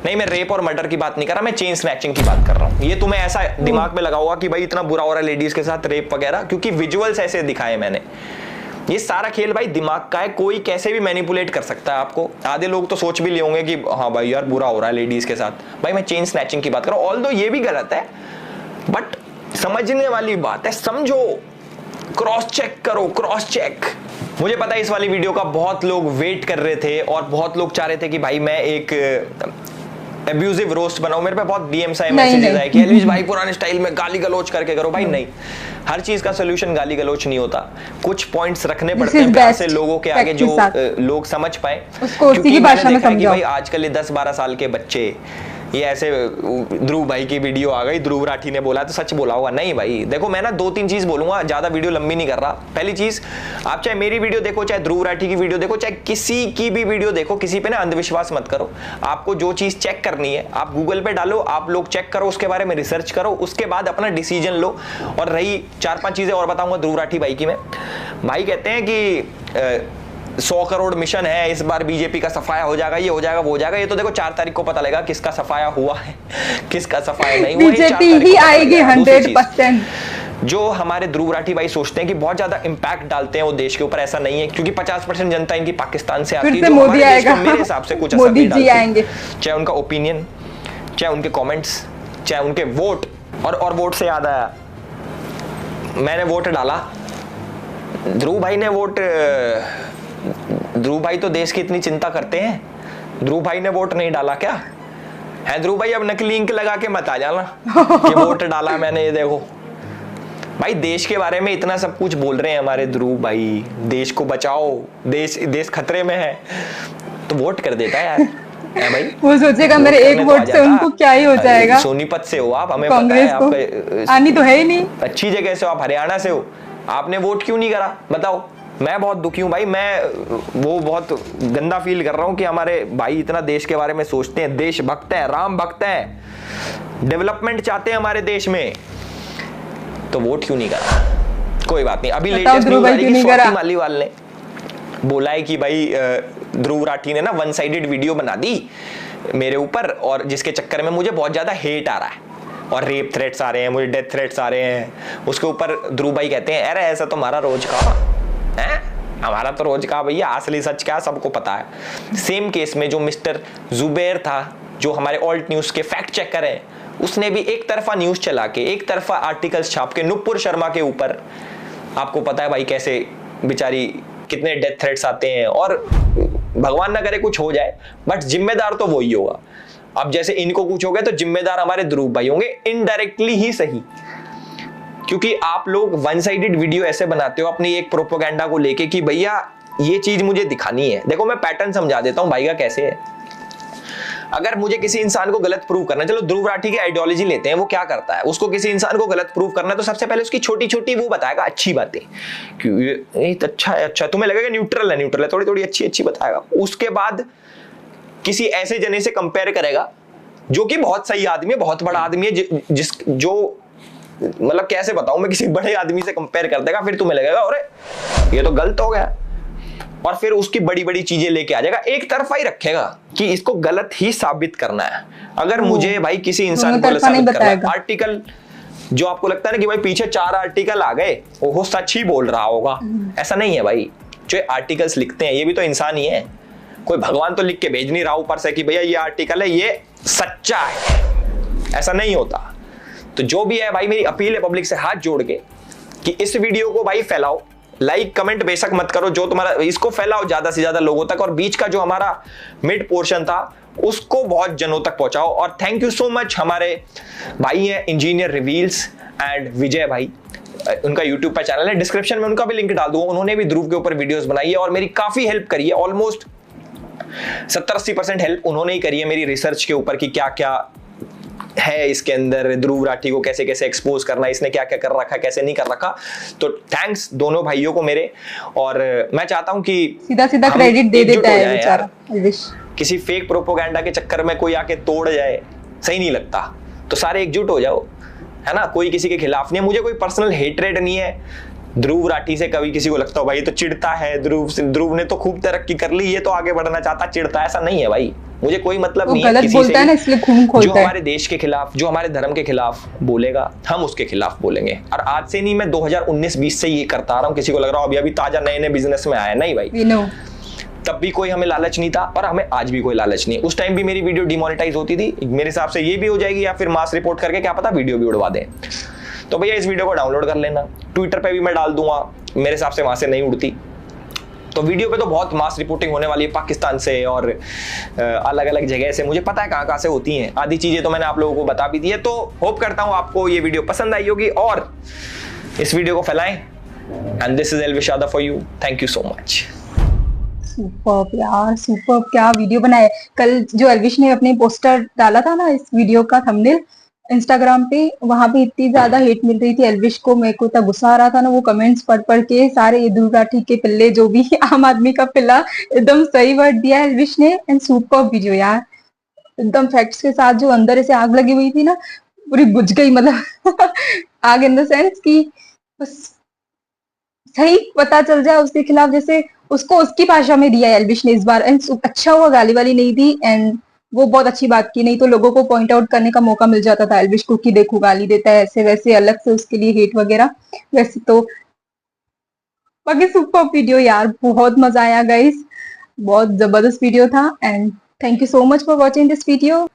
नहीं, मैं रेप और मर्डर की बात नहीं कर रहा, मैं चेन स्नैचिंग की बात कर रहा हूं। ये तुम्हें ऐसा दिमाग में लगा होगा कि भाई इतना बुरा हो रहा है लेडीज के साथ, रेप वगैरह, क्योंकि विजुअल्स ऐसे दिखाए मैंने। ये सारा खेल भाई दिमाग का है, कोई कैसे भी मैनिपुलेट कर सकता है आपको। आधे लोग तो सोच भी लिए होंगे कि हाँ भाई यार बुरा हो रहा है लेडीज के साथ। भाई मैं चेन स्नैचिंग की बात कर रहा हूं, ऑल्दो ये भी गलत है, बट समझने वाली बात है, समझो, क्रॉस चेक करो, क्रॉस चेक। मुझे पता है इस वाली वीडियो का बहुत लोग वेट कर रहे थे और बहुत लोग चाह रहे थे कि भाई मैं एक एब्यूजिव रोस्ट बनाऊं। मेरे पे बहुत डीएम्स आए, मैसेजेस आए कि एलविश भाई पुराने स्टाइल में गाली गलौज करके करो। भाई नहीं, हर चीज का सोल्यूशन गाली गलौज नहीं होता, कुछ पॉइंट्स रखने पड़ते हैं प्यार से लोगों के आगे, जो लोग समझ पाए। उसको उसी की भाषा में समझाओ। भाई आजकल ये 10-12 साल के बच्चे ये ऐसे, ध्रुव भाई की वीडियो आ गई, ध्रुव राठी ने बोला तो सच बोला होगा। नहीं भाई देखो, मैं ना 2-3 चीज बोलूंगा, ज्यादा वीडियो लंबी नहीं कर रहा। पहली चीज, आप चाहे मेरी वीडियो देखो, चाहे ध्रुव राठी की वीडियो देखो, चाहे किसी की भी वीडियो देखो, किसी पे ना अंधविश्वास मत करो। आपको जो चीज चेक करनी है आप गूगल पे डालो, आप लोग चेक करो, उसके बारे में रिसर्च करो, उसके बाद अपना डिसीजन लो। और रही 4-5 चीजें और बताऊंगा ध्रुव राठी भाई की। मैं भाई कहते हैं कि 100 करोड़ मिशन है, इस बार बीजेपी का सफाया हो जाएगा, ये हो जाएगा, वो हो जाएगा। ये तो देखो 4 तारीख को पता लगेगा किसका सफाया हुआ है, किसका सफाया नहीं हुआ। बीजेपी ही आएगी 100%। जो हमारे ध्रुव राठी भाई सोचते हैं कि बहुत ज्यादा इंपैक्ट डालते हैं वो देश के ऊपर, ऐसा नहीं है, क्योंकि 50% जनता इनकी पाकिस्तान से आती है। फिर से मोदी आएगा, मेरे हिसाब से कुछ मोदी जी आएंगे, चाहे उनका ओपिनियन, चाहे उनके कमेंट्स, चाहे उनके वोट। और वोट से याद आया, मैंने वोट डाला, ध्रुव भाई ने वोट, ध्रुव भाई तो देश की इतनी चिंता करते हैं, ध्रुव भाई ने वोट नहीं डाला क्या है? ध्रुव भाई अब नकली इंक लगा के मत आ जाना कि वोट डाला मैंने, ये देखो भाई देश के बारे में इतना सब कुछ बोल रहे हैं हमारे ध्रुव भाई, देश को बचाओ, देश खतरे में है, तो वोट कर देता है यार। है भाई, वो सोचेगा मेरे एक वोट से उनको क्या ही हो जाएगा। सोनीपत से हो आप, हमें पता है कांग्रेस आप आनी तो है ही नहीं, अच्छी जगह से हो, आप हरियाणा से हो, आपने वोट क्यों नहीं करा बताओ? मैं बहुत दुखी हूं भाई, मैं वो बहुत गंदा फील कर रहा हूं कि हमारे भाई इतना देश के बारे में सोचते हैं, देश भक्त है, राम भक्त है, डेवलपमेंट चाहते हैं हमारे देश में, तो वोट क्यों नहीं करा? कोई बात नहीं। अभी लेटेस्ट न्यूज़ आ रही है, स्वाति मालीवाल ने बोला है कि भाई ध्रुव राठी ने ना वन साइडेड वीडियो बना दी मेरे ऊपर, और जिसके चक्कर में मुझे बहुत ज्यादा हेट आ रहा है और रेप थ्रेट्स आ रहे हैं, मुझे डेथ थ्रेट्स आ रहे हैं। उसके ऊपर ध्रुव भाई कहते हैं अरे ऐसा तो हमारा रोज का है, हमारा तो रोज का भैया, असली सच क्या सबको पता है। सेम केस में जो मिस्टर जुबैर था, जो हमारे ऑल्ट न्यूज के फैक्ट चेकर हैं, उसने भी एक तरफा न्यूज चला के, एक तरफा आर्टिकल्स छाप के नुपुर शर्मा के ऊपर, आपको पता है भाई कैसे बेचारी कितने डेथ थ्रेट्स आते हैं, और भगवान ना करे कुछ हो जाए, बट जिम्मेदार तो वही होगा। अब जैसे इनको कुछ हो गया तो जिम्मेदार हमारे ध्रुव भाई होंगे, इनडायरेक्टली ही सही, क्योंकि आप लोग वन साइडेड वीडियो ऐसे बनाते हो अपनी एक प्रोपेगेंडा को लेके कि भैया ये चीज मुझे दिखानी है। देखो मैं पैटर्न समझा देता हूं भाई का कैसे है। अगर मुझे किसी इंसान को गलत प्रूव करना है, चलो ध्रुव राठी की आइडियोलॉजी लेते हैं, वो क्या करता है, उसको किसी इंसान को गलत प्रूव करना है तो सबसे पहले उसकी छोटी छोटी वो बताएगा अच्छी बातें, कि अच्छा है, अच्छा तुम्हें लगेगा न्यूट्रल है, थोड़ी थोड़ी अच्छी बताएगा। उसके बाद किसी ऐसे जने से कंपेयर करेगा जो कि बहुत सही आदमी है, बहुत बड़ा आदमी है, जो मतलब कैसे बताऊं मैं, किसी बड़े आदमी से कंपेयर कर देगा, फिर तुम्हें लगेगा अरे ये तो गलत हो गया, और फिर उसकी बड़ी बड़ी चीजें लेके आ जाएगा, एक तरफा ही रखेगा कि इसको गलत ही साबित करना है। अगर मुझे भाई किसी इंसान को गलत साबित करना है, आर्टिकल जो आपको लगता है ना कि भाई पीछे 4 आर्टिकल आ गए वो सच ही बोल रहा होगा, ऐसा नहीं है भाई। जो आर्टिकल्स लिखते हैं ये भी तो इंसान ही है, कोई भगवान तो लिख के भेज नहीं रहा ऊपर से कि भैया ये आर्टिकल है ये सच्चा है, ऐसा नहीं होता। तो जो भी है भाई, मेरी अपील है पब्लिक से हाथ जोड़ के कि इस वीडियो को भाई फैलाओ, लाइक कमेंट बेशक मत करो, जो तुम्हारा, इसको फैलाओ ज्यादा से ज्यादा लोगों तक, और बीच का जो हमारा मिड पोर्शन था उसको बहुत जनों तक पहुंचाओ। और थैंक यू सो मच, हमारे भाई हैं इंजीनियर रिवील्स एंड विजय भाई, उनका यूट्यूब पर चैनल है, डिस्क्रिप्शन में उनका भी लिंक डाल दूंगा। उन्होंने भी ध्रुव के ऊपर वीडियोस बनाई है और मेरी काफी हेल्प करी है, ऑलमोस्ट 70-80% हेल्प उन्होंने ही करी है मेरी रिसर्च के ऊपर कि क्या क्या है इसके अंदर, ध्रुव राठी को कैसे कैसे एक्सपोज करना, इसने क्या क्या कर रखा कैसे नहीं कर रखा। तो थैंक्स दोनों भाइयों को मेरे, और मैं चाहता हूं कि सीधा सीधा क्रेडिट दे देता है बेचारा एल्विश। किसी फेक प्रोपोगेंडा के चक्कर में कोई आके तोड़ जाए सही नहीं लगता, तो सारे एकजुट हो जाओ, है ना। कोई किसी के खिलाफ नहीं है, मुझे कोई पर्सनल हेटरेट नहीं है ध्रुव राठी से। कभी किसी को लगता हो भाई तो चिढ़ता है ध्रुव ने तो खूब तरक्की कर ली, ये तो आगे बढ़ना चाहता, चिढ़ता, ऐसा नहीं है भाई। मुझे कोई मतलब नहीं है किसी से, ना, इसलिए खून खोलता जो हमारे देश के खिलाफ, जो हमारे धर्म के खिलाफ बोलेगा हम उसके खिलाफ बोलेंगे। और आज से नहीं, मैं 2019-20 से ये करता आ रहा हूँ। किसी को लग रहा हो अभी ताजा नए नए बिजनेस में आया, नहीं भाई, तब भी कोई हमें लालच नहीं था और हमें आज भी कोई लालच नहीं है। उस टाइम भी मेरी वीडियो डिमोनेटाइज होती थी, मेरे हिसाब से ये भी हो जाएगी, या फिर मास रिपोर्ट करके क्या पता वीडियो भी उड़वा दें। तो भैया इस वीडियो को डाउनलोड कर लेना, ट्विटर पे भी मैं डाल दूंगा, मेरे हिसाब से वहां से नहीं उड़ती। तो वीडियो पे तो बहुत मास रिपोर्टिंग होने वाली है पाकिस्तान से और अलग अलग जगह से, मुझे पता है कहां कहां से होती हैं, आधी चीजें तो मैंने आप लोगों को बता भी दी है। तो होप करता हूं आपको ये वीडियो पसंद आई होगी और इस वीडियो को फैलाएं। And this is Elvish Yadav for you, thank you so much. Superb यार, सुपर्ब, क्या वीडियो बनाए। कल जो एल्विश ने अपने पोस्टर डाला था ना इस वीडियो का थंबनेल इंस्टाग्राम पे, वहां पे इतनी ज्यादा हेट मिल रही थी एल्विश को, मेरे को इतना गुस्सा आ रहा था ना वो कमेंट्स पढ़ पढ़ के। सारे ये ध्रुव राठी के पिल्ले, जो भी आम आदमी का पिल्ला, एकदम सही वर्ड दिया एल्विश ने। एंड सुपर्ब वीडियो यार, एकदम फैक्ट्स के साथ। जो अंदर ऐसे आग लगी हुई थी ना पूरी बुझ गई, मतलब आग इन द सेंस की बस सही पता चल जाए उसके खिलाफ, जैसे उसको उसकी भाषा में दिया एल्विश ने इस बार। एंड अच्छा हुआ गाली वाली नहीं दी, एंड वो बहुत अच्छी बात की, नहीं तो लोगों को पॉइंट आउट करने का मौका मिल जाता था एल्विश को कि देखो गाली देता है ऐसे वैसे, अलग से उसके लिए हेट वगैरह। वैसे तो बाकी सुपर वीडियो यार, बहुत मजा आया गाइस, बहुत जबरदस्त वीडियो था। And thank you so much for watching this video.